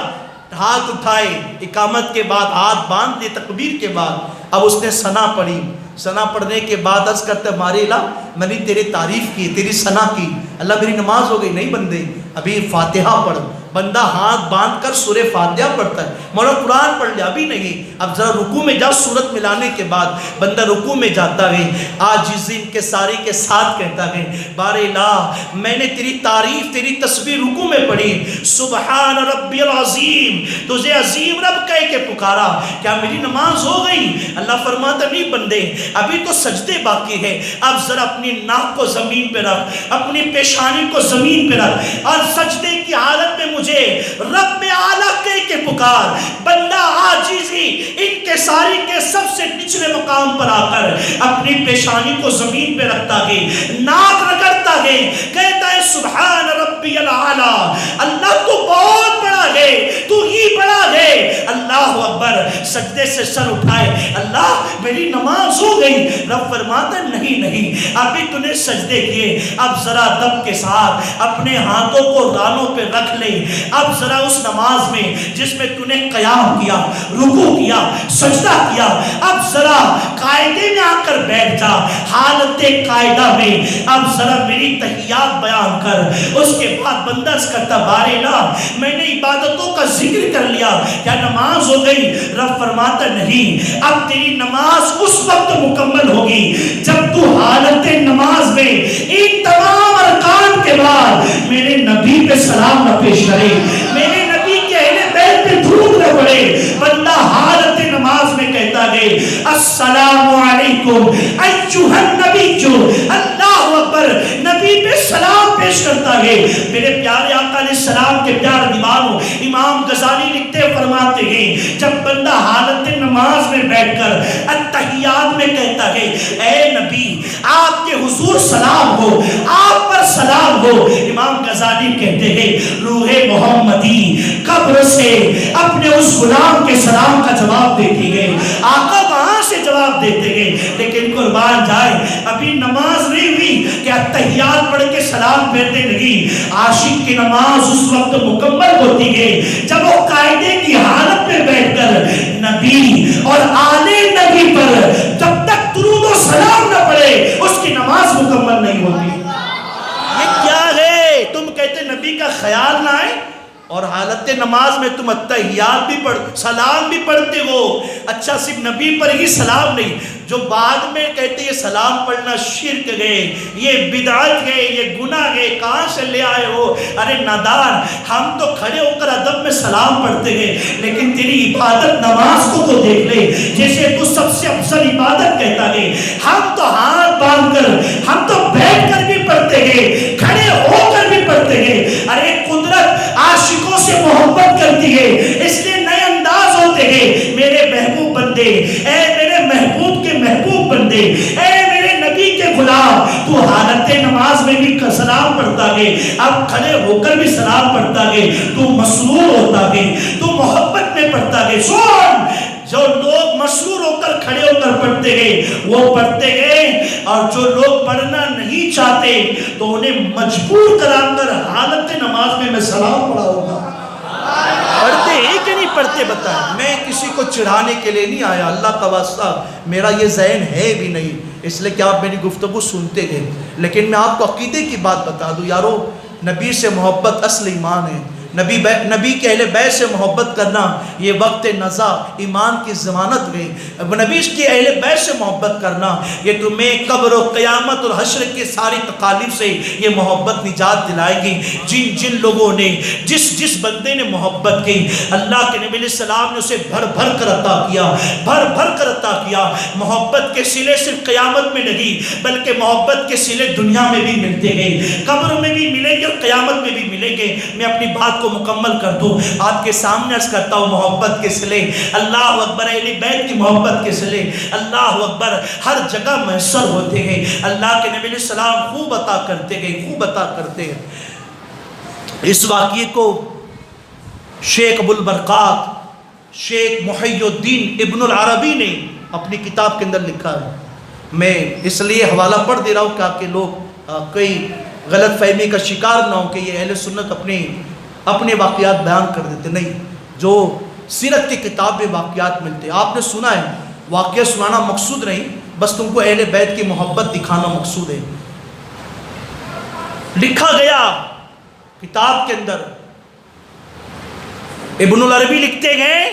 ہاتھ اٹھائے، اقامت کے بعد ہاتھ باندھ دیے تکبیر کے بعد. اب اس نے ثنا پڑھی، ثنا پڑھنے کے بعد عرض کرتا ہے مارے اللہ میں نے تیری تعریف کی، تیری ثنا کی، اللہ میری نماز ہو گئی. نہیں بندے، ابھی فاتحہ پڑھ. بندہ ہاتھ باندھ کر سورہ فاتحہ پڑھتا ہے، مولا قرآن پڑھ لیا، ابھی نہیں، اب ذرا رکوع میں جا. سورت ملانے کے بعد بندہ رکوع میں جاتا ہے، عاجزی کے ساری کے ساتھ کہتا ہے بار الہ میں نے تیری تعریف، تیری تسبیح رکوع میں پڑھی، سبحان ربی العظیم، تجھے عظیم رب کہہ کے پکارا، کیا میری نماز ہو گئی؟ اللہ فرماتا نہیں بندے، ابھی تو سجدے باقی ہے. اب ذرا اپنی ناک کو زمین پہ رکھ، اپنی پیشانی کو زمین پہ رکھ اور سجدے کی حالت میں مجھے رب اعلیٰ کہہ کے پکار. بندہ عاجزی انکساری کے سب سے نچلے مقام پر آ کر اپنی پیشانی کو زمین پہ رکھتا ہے، ناک رگڑتا ہے، کہتا ہے سبحان ربی الاعلیٰ، اللہ تو بہت بڑا ہے، تو ہی بڑا ہے. اللہ اکبر. سجدے سے سر اٹھائے، اللہ میری نماز ہو گئی. رب فرماتا نہیں، ابھی تو نے سجدے کیے، اب ذرا ادب کے ساتھ اپنے ہاتھوں کو رانوں پہ رکھ لے. اب ذرا اس نماز میں جس میں تو نے قیام کیا، رکوع کیا، سجدہ کیا، اب ذرا قاعدے میں آ کر بیٹھ جا، حالت قاعدہ میں اب ذرا میری تحیات بیان کر. اس کے بعد بندہ اس کرتا بارے لا میں نے عبادتوں کا ذکر کر لیا، کیا نماز ہو گئی؟ رب فرماتا نہیں، اب تیری نماز اس وقت مکمل ہوگی جب تو حالت نماز میں ان تمام ارکان کے بعد میرے نبی پہ سلام نہ پیش کرے، میرے نبی کے اہل بیت پہ درود نہ پڑے. بندہ حالت نماز میں کہتا ہے السلام علیکم ایھا النبی، اللہ اکبر، نبی پہ سلام پیش کرتا ہے. میرے پیارے آقا علیہ السلام کے پیار دیوانوں، امام غزالی لکھتے فرماتے ہیں جب بندہ حالت نماز میں بیٹھ کر التحیات میں کہتا ہے اے نبی آپ کے حضور سلام ہو، آپ پر سلام ہو. امام غزالی کہتے ہیں روح محمدی قبر سے اپنے اس غلام کے سلام کا جواب دیتی گئے، آقا وہاں سے جواب دیتے گئے. لیکن قربان جائے ابھی نماز نہیں ہوئی کہ التحیات پڑھ کے سلام پھیرتے نہیں. عاشق کی نماز اس وقت مکمل ہوتی ہے جب وہ قاعدے کی حالت میں بیٹھ کر نبی اور آل نبی پر جب تک درود و سلام نہ پڑے اس کی نماز مکمل نہیں ہوتی. یہ کیا ہے؟ تم کہتے نبی کا خیال نہ آئے اور حالت نماز میں تم التحیات بھی پڑھ، سلام بھی پڑھتے ہو. اچھا صرف نبی پر ہی سلام نہیں، جو بعد میں کہتے یہ سلام پڑھنا شرک ہے، یہ بدعت ہے، یہ گناہ ہے، کہاں سے لے آئے ہو؟ ارے نادان، ہم تو کھڑے ہو کر ادب میں سلام پڑھتے ہیں، لیکن تیری عبادت نماز کو تو دیکھ لے جیسے تو سب سے افضل عبادت کہتا ہے. ہم تو ہاتھ باندھ کر، ہم تو بیٹھ کر بھی پڑھتے ہیں، کھڑے ہو کر بھی پڑھتے ہیں. ارے قدرت عاشقوں سے محبت کرتی ہے، اس لیے نئے انداز ہوتے ہیں. میرے محبوب بندے، اے میرے محبوب کے محبوب بندے، اے میرے نبی کے غلام، تو حالت نماز میں بھی سلام پڑھتا ہے، اب کھڑے ہو کر بھی سلام پڑھتا ہے. تو مسرور ہوتا ہے، تو محبت میں پڑھتا ہے. سن، جو لوگ مسرور ہو کر کھڑے ہو کر پڑھتے ہیں وہ پڑھتے ہیں، اور جو لوگ پڑھنا نہیں چاہتے تو انہیں مجبور کرا کر حالت نماز میں سلام پڑھاؤں گا. پڑھتے ہیں کہ نہیں پڑھتے بتائیں؟ میں کسی کو چڑھانے کے لیے نہیں آیا، اللہ کا واسطہ میرا یہ ذہن ہے بھی نہیں، اس لیے کہ آپ میری گفتگو سنتے گئے. لیکن میں آپ کو عقیدے کی بات بتا دوں یارو، نبی سے محبت اصل ایمان ہے. نبی کے اہل بیت سے محبت کرنا یہ وقت نزا ایمان کی ضمانت گئی. نبی کے اہل بیت سے محبت کرنا یہ تمہیں قبر و قیامت اور حشر کی ساری تکالیف سے یہ محبت نجات دلائے گی. جن لوگوں نے جس بندے نے محبت کی اللہ کے نبی علیہ السلام نے اسے بھر بھر کر عطا کیا، بھر بھر کر عطا کیا. محبت کے صلے صرف قیامت میں نہیں بلکہ محبت کے صلے دنیا میں بھی ملتے ہیں، قبر میں بھی ملیں گے اور قیامت میں بھی ملیں گے. میں اپنی بات کو مکمل کر دوں، آپ کے سامنے عرض کرتا ہوں محبت کے صلے اللہ اکبر، اہل بیت کی محبت کے صلے اللہ اکبر ہر جگہ میسر ہوتے ہیں. اللہ کے نبی علیہ السلام خوب عطا کرتے گئے، خوب عطا کرتے ہیں. اس واقعے کو شیخ ابو البرکات شیخ محی الدین ابن العربی نے اپنی کتاب کے اندر لکھا ہے. میں اس لیے حوالہ پڑھ دے رہا ہوں تاکہ لوگ کئی غلط فہمی کا شکار نہ ہو کہ یہ اہل سنت اپنے واقعات بیان کر دیتے. نہیں، جو سیرت کی کتاب میں واقعات ملتے آپ نے سنا ہے، واقعہ سنانا مقصود نہیں، بس تم کو اہل بیت کی محبت دکھانا مقصود ہے. لکھا گیا کتاب کے اندر، ابن العربی لکھتے گئے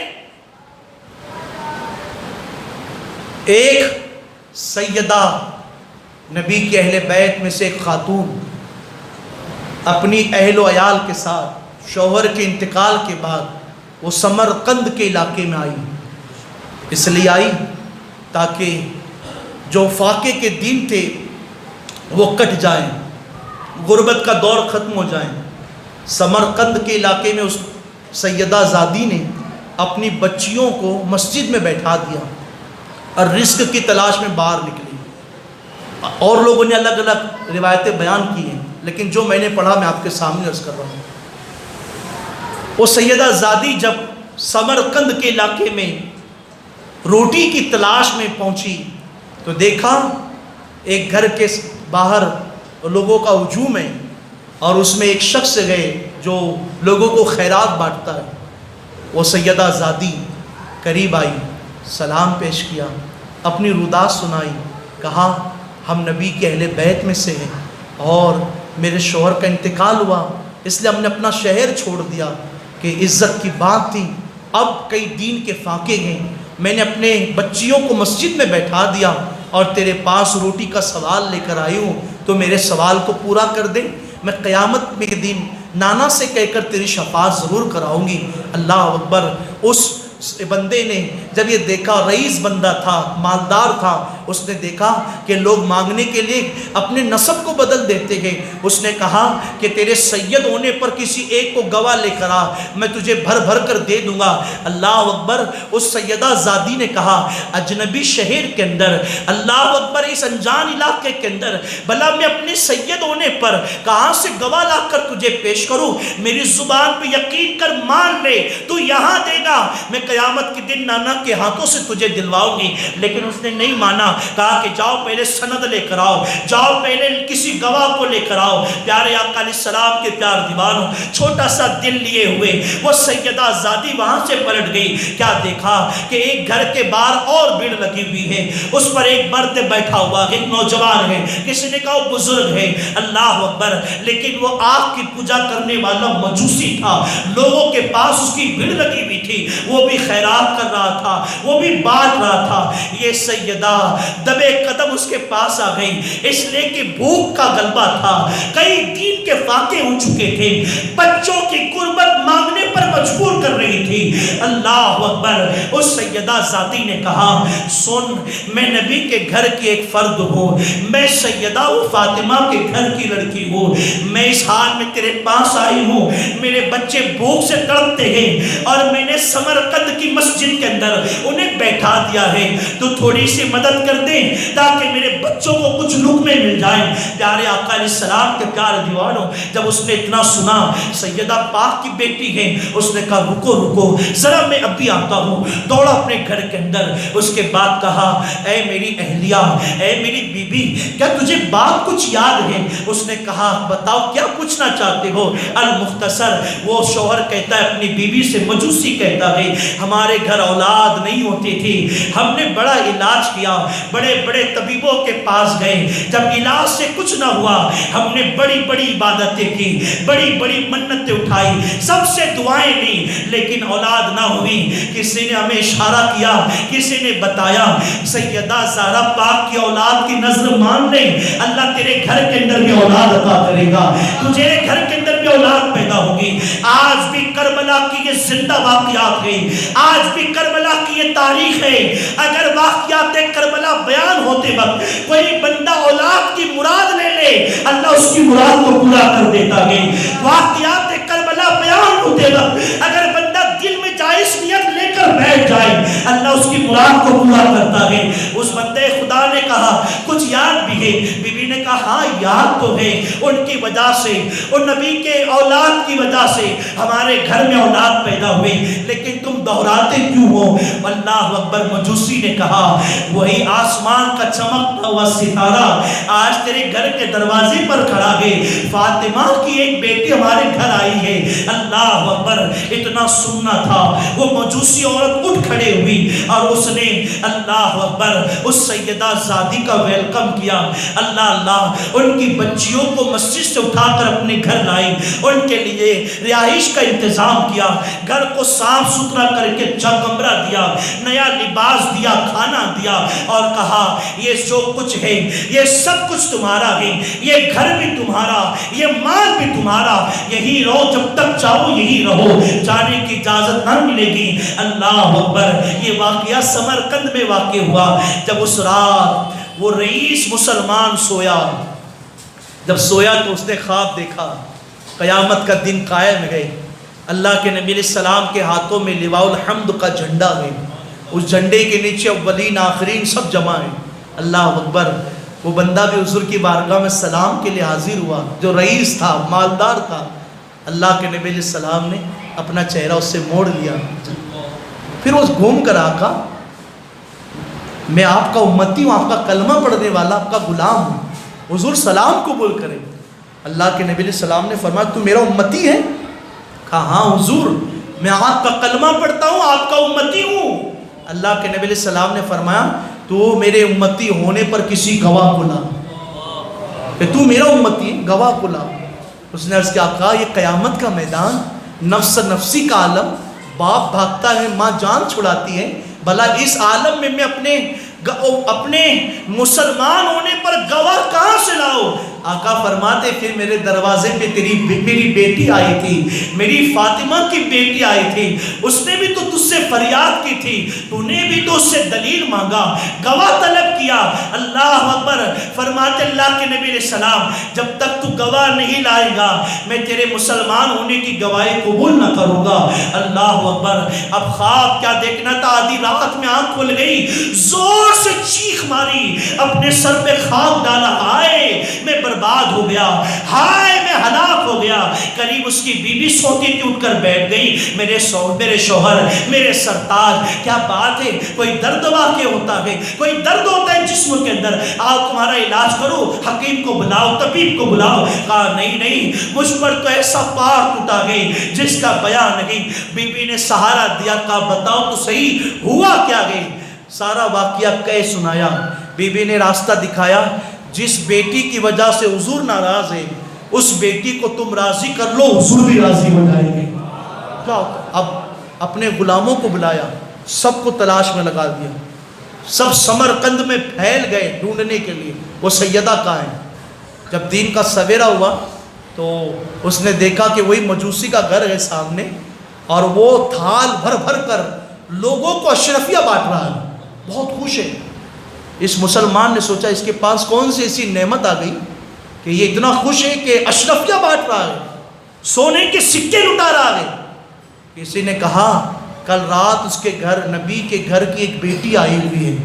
ایک سیدہ نبی کے اہل بیت میں سے ایک خاتون اپنی اہل و عیال کے ساتھ شوہر کے انتقال کے بعد وہ سمرقند کے علاقے میں آئی. اس لیے آئی تاکہ جو فاقے کے دین تھے وہ کٹ جائیں، غربت کا دور ختم ہو جائیں. سمرقند کے علاقے میں اس سیدہ زادی نے اپنی بچیوں کو مسجد میں بیٹھا دیا اور رزق کی تلاش میں باہر نکلی. اور لوگوں نے الگ الگ روایتیں بیان کی ہیں، لیکن جو میں نے پڑھا میں آپ کے سامنے عرض کر رہا ہوں. وہ سیدہ زادی جب سمرقند کے علاقے میں روٹی کی تلاش میں پہنچی تو دیکھا ایک گھر کے باہر لوگوں کا ہجوم ہے اور اس میں ایک شخص گئے جو لوگوں کو خیرات بانٹتا ہے. وہ سیدہ زادی قریب آئی، سلام پیش کیا، اپنی رودات سنائی، کہا ہم نبی کے اہل بیت میں سے ہیں اور میرے شوہر کا انتقال ہوا، اس لیے ہم نے اپنا شہر چھوڑ دیا کہ عزت کی بات تھی، اب کئی دین کے فاقے ہیں، میں نے اپنے بچیوں کو مسجد میں بیٹھا دیا اور تیرے پاس روٹی کا سوال لے کر آئی ہوں، تو میرے سوال کو پورا کر دے، میں قیامت میں کے دن نانا سے کہہ کر تیری شفاعت ضرور کراؤں گی. اللہ اکبر. اس بندے نے جب یہ دیکھا، رئیس بندہ تھا، مالدار تھا، اس نے دیکھا کہ لوگ مانگنے کے لیے اپنے نسب کو بدل دیتے ہیں. اس نے کہا کہ تیرے سید ہونے پر کسی ایک کو گواہ لے کر آ، میں تجھے بھر بھر کر دے دوں گا. اللہ اکبر. اس سیدہ زادی نے کہا اجنبی شہر کے اندر، اللہ اکبر، اس انجان علاقے کے اندر بھلا میں اپنے سید ہونے پر کہاں سے گواہ لا کر تجھے پیش کروں؟ میری زبان پہ یقین کر مان لے، تو یہاں دے گا، میں قیامت کے دن نانا کے ہاتھوں سے تجھے دلواؤں گی. لیکن اس نے نہیں مانا، کہا کہ جاؤ پہلے سند لے کر آؤ، جاؤ پہلے کسی گواہ کو لے کر آؤ. پیارے آقا علیہ السلام کے پیار دیوانوں، چھوٹا سا دل لیے ہوئے وہ سیدہ زادی وہاں سے پلٹ گئی. کیا دیکھا کہ ایک گھر کے باہر اور بھیڑ لگی ہوئی ہے، اس پر ایک مرد بیٹھا ہوا، ایک نوجوان ہے، کسی نے کہا وہ بزرگ ہے. اللہ اکبر. لیکن وہ آگ کی پوجا کرنے والا مجوسی تھا، لوگوں کے پاس اس کی بھیڑ لگی ہوئی تھی، وہ بھی خیرات کر رہا تھا، وہ بھی بانٹ رہا تھا. یہ سیدہ دبے قدم اس کے پاس آ گئی، اس لیے کہ بھوک کا غلبہ تھا، کئی دین کے فاقے ہو چکے تھے، بچوں کی قربت مانگنے پر مجبور کر رہی تھی. اللہ اکبر. اس سیدہ زادی نے کہا سن، میں نبی کے گھر کی ایک فرد ہوں، میں سیدہ فاطمہ کے گھر کی لڑکی ہوں، میں اس حال میں تیرے پاس آئی ہوں، میرے بچے بھوک سے تڑپتے ہیں اور میں نے سمرقند کی مسجد کے اندر انہیں بیٹھا دیا ہے، تو تھوڑی سی مدد کر دیں تاکہ میرے بچوں کو کچھ لقمے مل جائیں. پیارے آقا علیہ السلام کے پیارے دیوانوں، جب اس نے اتنا سنا، سیدہ پاک کی بیٹی ہے، اس نے کہا رکو رکو ذرا میں ابھی آتا ہوں. دوڑا اپنے گھر کے اندر. اس کے بعد کہا اے میری اہلیہ، اے میری بی بی، کیا تجھے بات کچھ یاد ہے؟ اس نے کہا بتاؤ کیا پوچھنا چاہتے ہو؟ المختصر. وہ شوہر کہتا ہے اپنی بیوی سے، مجوسی کہتا ہے ہمارے گھر اولاد نہیں ہوتی ہوتی تھی، ہم نے بڑا علاج کیا، بڑے بڑے طبیبوں کے پاس گئے، جب علاج سے کچھ نہ ہوا ہم نے بڑی بڑی عبادتیں کی، بڑی بڑی منتیں اٹھائی، سب سے دعائیں لی، لیکن اولاد نہ ہوئی۔ کسی نے ہمیں اشارہ کیا، کسی نے بتایا سیدہ زہرا پاک کی اولاد کی نظر مان لیں، اللہ تیرے گھر کے اندر بھی اولاد عطا کرے گا، تجھے گھر کے اندر بھی اولاد پیدا ہوگی۔ آج بھی کربلا کی یہ زندہ واقعات ہیں، آج بھی کربلا کی یہ تاریخ ہے۔ اگر واقعات کربلا بیان ہوتے وقت کوئی بندہ اولاد کی مراد لے لے، اللہ اس کی مراد کو پورا کر دیتا ہے۔ واقعات کربلا بیان ہوتے وقت اگر بندہ دل میں جائز نیت لے کر بیٹھ جائے، اللہ اس کی مراد کو پورا کرتا ہے۔ اس بندے خدا نے کہا کچھ یاد بھی ہے؟ بی بی نے کہا ہاں یاد تو ہے، ان کی وجہ سے، ان نبی کے اولاد کی وجہ سے ہمارے گھر میں اولاد پیدا ہوئی، لیکن تم دہراتے کیوں ہو؟ اللہ اکبر۔ مجوسی نے کہا وہی آسمان کا چمکتا ہوا ستارہ آج تیرے گھر کے دروازے پر کھڑا ہے، فاطمہ کی ایک بیٹی ہمارے گھر آئی ہے۔ اللہ اکبر۔ اتنا سننا تھا، وہ مجوسی عورت اٹھ کھڑے ہوئی اور اس نے اللہ اکبر اس سیدہ زادی کا ویلکم کیا۔ اللہ اللہ، ان کی بچیوں کو مسجد سے اٹھا کر اپنے گھر لائی، ان کے لیے رہائش کا انتظام کیا، گھر کو صاف ستھرا کر کے کمرہ دیا، نیا لباس دیا، کھانا دیا، اور کہا یہ جو کچھ ہے یہ سب کچھ تمہارا ہے، یہ گھر بھی تمہارا، یہ مال بھی تمہارا، یہی رہو، جب تک چاہو یہی رہو، جانے کی اجازت نہ ملے گی۔ اللہ اکبر۔ یہ واقعہ سمرقند میں واقع ہوا، جب اس رات وہ رئیس مسلمان سویا، جب سویا تو اس نے خواب دیکھا قیامت کا دن قائم ہے، اللہ کے نبی علیہ السلام کے ہاتھوں میں لواء الحمد کا جھنڈا ہے، اس جھنڈے کے نیچے اولین آخرین سب جمع ہیں۔ اللہ اکبر۔ وہ بندہ بھی حضور کی بارگاہ میں سلام کے لیے حاضر ہوا، جو رئیس تھا، مالدار تھا۔ اللہ کے نبی علیہ السلام نے اپنا چہرہ اس سے موڑ لیا، پھر اس گھوم کر آقا میں آپ کا امتی ہوں، آپ کا کلمہ پڑھنے والا، آپ کا غلام ہوں، حضور سلام قبول کریں۔ اللہ کے نبی علیہ السلام نے فرمایا تو میرا امتی ہے؟ کہا ہاں حضور، میں آپ کا کلمہ پڑھتا ہوں، آپ کا امتی ہوں۔ اللہ کے نبی علیہ السلام نے فرمایا تو میرے امتی ہونے پر کسی گواہ کو لا، کہ تو میرا امتی ہے، گواہ کو لا۔ اس نے عرض کیا کہا یہ قیامت کا میدان، نفس نفسی کا عالم، باپ بھاگتا ہے، ماں جان چھڑاتی ہے، بھلا اس عالم میں اپنے مسلمان ہونے پر گواہ کہاں سے لاؤ؟ آقا فرماتے پھر میرے دروازے پہ میری بیٹی آئی تھی، میری فاطمہ کی بیٹی آئی تھی، اس نے بھی تو تجھ سے فریاد کی تھی، تو نے بھی تو اس سے دلیل مانگا، گواہ طلب کیا۔ اللہ اکبر۔ فرماتے اللہ کے نبی علیہ السلام جب تک تو گواہ نہیں لائے گا میں تیرے مسلمان ہونے کی گواہی قبول نہ کروں گا۔ اللہ اکبر۔ اب خواب کیا دیکھنا تھا، آدھی رات میں آنکھ کھل گئی، زور سے چیخ ماری، اپنے سر پہ خاک ڈالا، ہائے میں برباد ہو گیا، ہائے میں ہلاک ہو گیا۔ قریب اس کی بیوی سوتی تھی، اٹھ کر بیٹھ گئی، میرے شوہر، میرے سرتاج، کیا بات ہے؟ کوئی درد واقع ہوتا ہے، کوئی درد ہوتا ہے جسم کے اندر، آؤ تمہارا علاج کرو، حکیم کو بلاؤ، طبیب کو بلاؤ۔ کہا نہیں، مجھ پر تو ایسا پار ٹوٹا گئی جس کا بیان نہیں۔ بیوی نے سہارا دیا، کہا بتاؤ تو صحیح ہوا کیا گئی؟ سارا واقعہ کہہ سنایا۔ بی بی نے راستہ دکھایا، جس بیٹی کی وجہ سے حضور ناراض ہے اس بیٹی کو تم راضی کر لو، حضور بھی راضی ہو جائیں گے۔ اب اپنے غلاموں کو بلایا، سب کو تلاش میں لگا دیا، سب سمرقند میں پھیل گئے ڈھونڈنے کے لیے وہ سیدہ کہاں ہے۔ جب دین کا سویرا ہوا تو اس نے دیکھا کہ وہی مجوسی کا گھر ہے سامنے، اور وہ تھال بھر بھر کر لوگوں کو اشرفیہ بانٹ رہا ہے، بہت خوش ہے۔ اس مسلمان نے سوچا اس کے پاس کون سی ایسی نعمت آ گئی کہ یہ اتنا خوش ہے کہ اشرفیہ بانٹ رہا ہے، سونے کے سکے لٹا رہا ہے۔ کسی نے کہا کل رات اس کے گھر، نبی کے گھر کی ایک بیٹی آئی ہوئی ہے،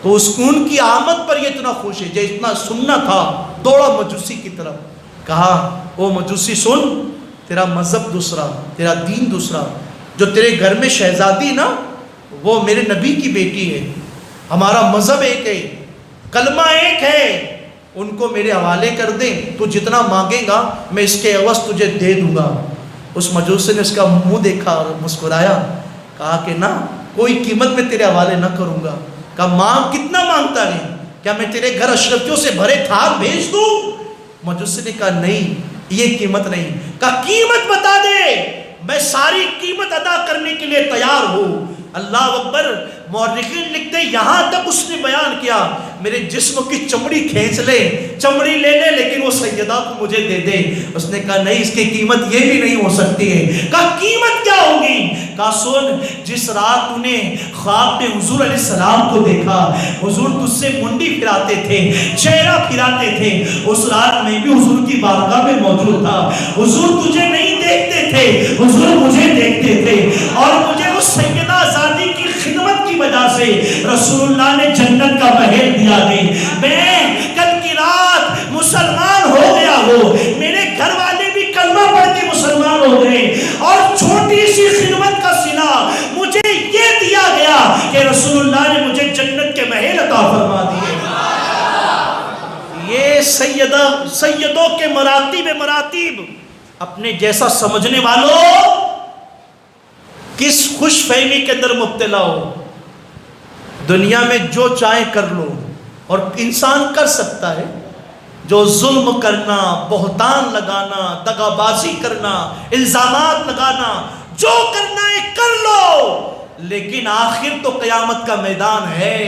تو اس ان کی آمد پر یہ اتنا خوش ہے۔ جو اتنا سننا تھا دوڑا مجوسی کی طرف، کہا او مجوسی سن، تیرا مذہب دوسرا، تیرا دین دوسرا، جو تیرے گھر میں شہزادی نا وہ میرے نبی کی بیٹی ہے، ہمارا مذہب ایک ہے، کلمہ ایک ہے، ان کو میرے حوالے کر دیں، تو جتنا مانگے گا میں اس کے عوض تجھے دے دوں گا۔ اس مجوسی نے اس کا منہ دیکھا اور مسکرایا، کہا کہ نا کوئی قیمت میں تیرے حوالے نہ کروں گا۔ کہا مانگ، کتنا مانگتا ہے؟ کیا میں تیرے گھر اشرفیوں سے بھرے تھال بھیج دوں؟ مجوسی نے کہا نہیں، یہ قیمت نہیں۔ کہا قیمت بتا دے، میں ساری قیمت ادا کرنے کے لیے تیار ہوں۔ اللہ اکبر۔ مورخین لکھتے یہاں تک اس نے بیان کیا میرے جسم کی چمڑی کھینچ لے، چمڑی لے لے، لیکن وہ سیدہ کو مجھے دے دے۔ اس نے کہا نہیں، اس کی قیمت یہ بھی نہیں ہو سکتی ہے۔ کہا قیمت کیا ہوگی؟ کہا سن، جس رات تو نے خواب میں حضور علیہ السلام کو دیکھا، حضور تجھ سے منڈی پھراتے تھے، چہرہ پھراتے تھے، اس رات میں بھی حضور کی بارگاہ میں موجود تھا۔ حضور تجھے نہیں دیکھتے تھے، حضور مجھے دیکھتے تھے، اور مجھے اس سیدہ زادی کی خدمت کی وجہ سے رسول اللہ نے جنت کا محل دیا ہے۔ میں کل کی رات مسلمان ہو گیا ہوں، میرے گھر والے بھی کلمہ پڑھ کے مسلمان ہو گئے، اور چھوٹی سی خدمت کا صلہ مجھے یہ دیا گیا کہ رسول اللہ نے مجھے جنت کے محل عطا فرما دیے۔ یہ سیدوں کے مراتب اپنے جیسا سمجھنے والوں کس خوش فہمی کے اندر مبتلا ہو۔ دنیا میں جو چاہے کر لو، اور انسان کر سکتا ہے، جو ظلم کرنا، بہتان لگانا، دغا بازی کرنا، الزامات لگانا، جو کرنا ہے کر لو، لیکن آخر تو قیامت کا میدان ہے،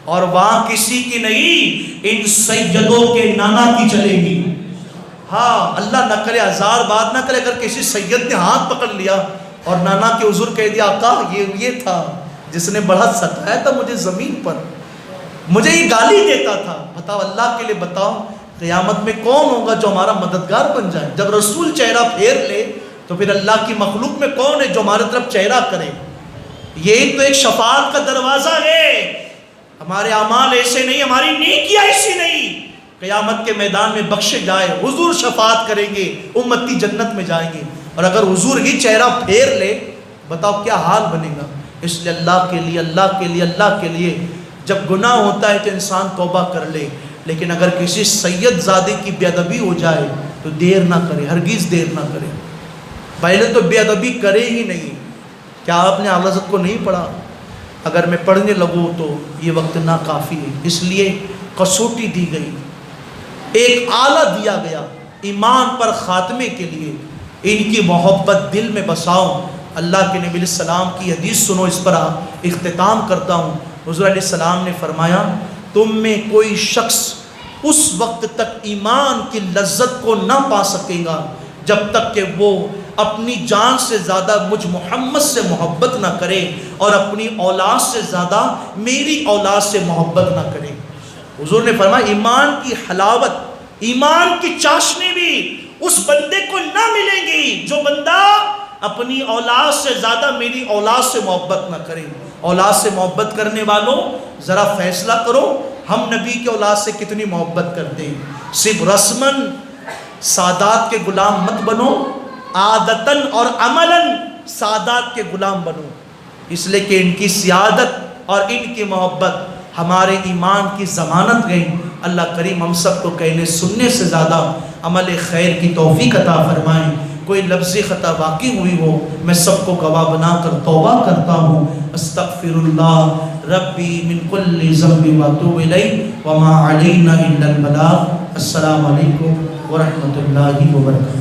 اور وہاں کسی کی نہیں، ان سیدوں کے نانا کی چلے گی۔ ہاں، اللہ نہ کرے، ہزار بات نہ کرے، اگر کسی سید نے ہاتھ پکڑ لیا اور نانا کے حضور کہہ دیا آقا یہ تھا جس نے بڑا ستایا تھا مجھے زمین پر، مجھے یہ گالی دیتا تھا، بتاؤ اللہ کے لیے بتاؤ قیامت میں کون ہوگا جو ہمارا مددگار بن جائے؟ جب رسول چہرہ پھیر لے تو پھر اللہ کی مخلوق میں کون ہے جو ہمارے طرف چہرہ کرے؟ یہ تو ایک شفاعت کا دروازہ ہے۔ ہمارے اعمال ایسے نہیں، ہماری نیکیاں ایسی نہیں، قیامت کے میدان میں بخشے جائے، حضور شفاعت کریں گے، امتی جنت میں جائیں گے۔ اور اگر حضور ہی چہرہ پھیر لے، بتاؤ کیا حال بنے گا؟ اس لیے اللہ کے لیے جب گناہ ہوتا ہے تو انسان توبہ کر لے، لیکن اگر کسی سید زادے کی بے ادبی ہو جائے تو دیر نہ کرے، ہرگز دیر نہ کرے۔ پہلے تو بے ادبی کرے ہی نہیں۔ کیا آپ نے اعلیٰ حضرت کو نہیں پڑھا؟ اگر میں پڑھنے لگوں تو یہ وقت ناکافی ہے، اس لیے کسوٹی دی گئی، ایک آلہ دیا گیا ایمان پر خاتمے کے لیے۔ ان کی محبت دل میں بساؤ۔ اللہ کے نبی علیہ السلام کی حدیث سنو، اس پر اختتام کرتا ہوں۔ حضور علیہ السلام نے فرمایا تم میں کوئی شخص اس وقت تک ایمان کی لذت کو نہ پا سکے گا جب تک کہ وہ اپنی جان سے زیادہ مجھ محمد سے محبت نہ کرے، اور اپنی اولاد سے زیادہ میری اولاد سے محبت نہ کرے۔ حضور نے فرمایا ایمان کی حلاوت، ایمان کی چاشنی بھی اس بندے کو نہ ملے گی جو بندہ اپنی اولاد سے زیادہ میری اولاد سے محبت نہ کرے۔ اولاد سے محبت کرنے والوں ذرا فیصلہ کرو، ہم نبی کے اولاد سے کتنی محبت کرتے ہیں۔ صرف رسمن سادات کے غلام مت بنو، عادتاً اور عملاً سادات کے غلام بنو، اس لیے کہ ان کی سیادت اور ان کی محبت ہمارے ایمان کی ضمانت گئی۔ اللہ کریم ہم سب کو کہنے سننے سے زیادہ عمل خیر کی توفیق عطا فرمائیں۔ کوئی لفظی خطا واقع ہوئی ہو میں سب کو گواہ بنا کر توبہ کرتا ہوں۔ استغفر اللہ ربی من کل ذنب واتوب الیہ وما علینا الا البلاغ۔ السلام علیکم ورحمۃ اللہ وبرکاتہ۔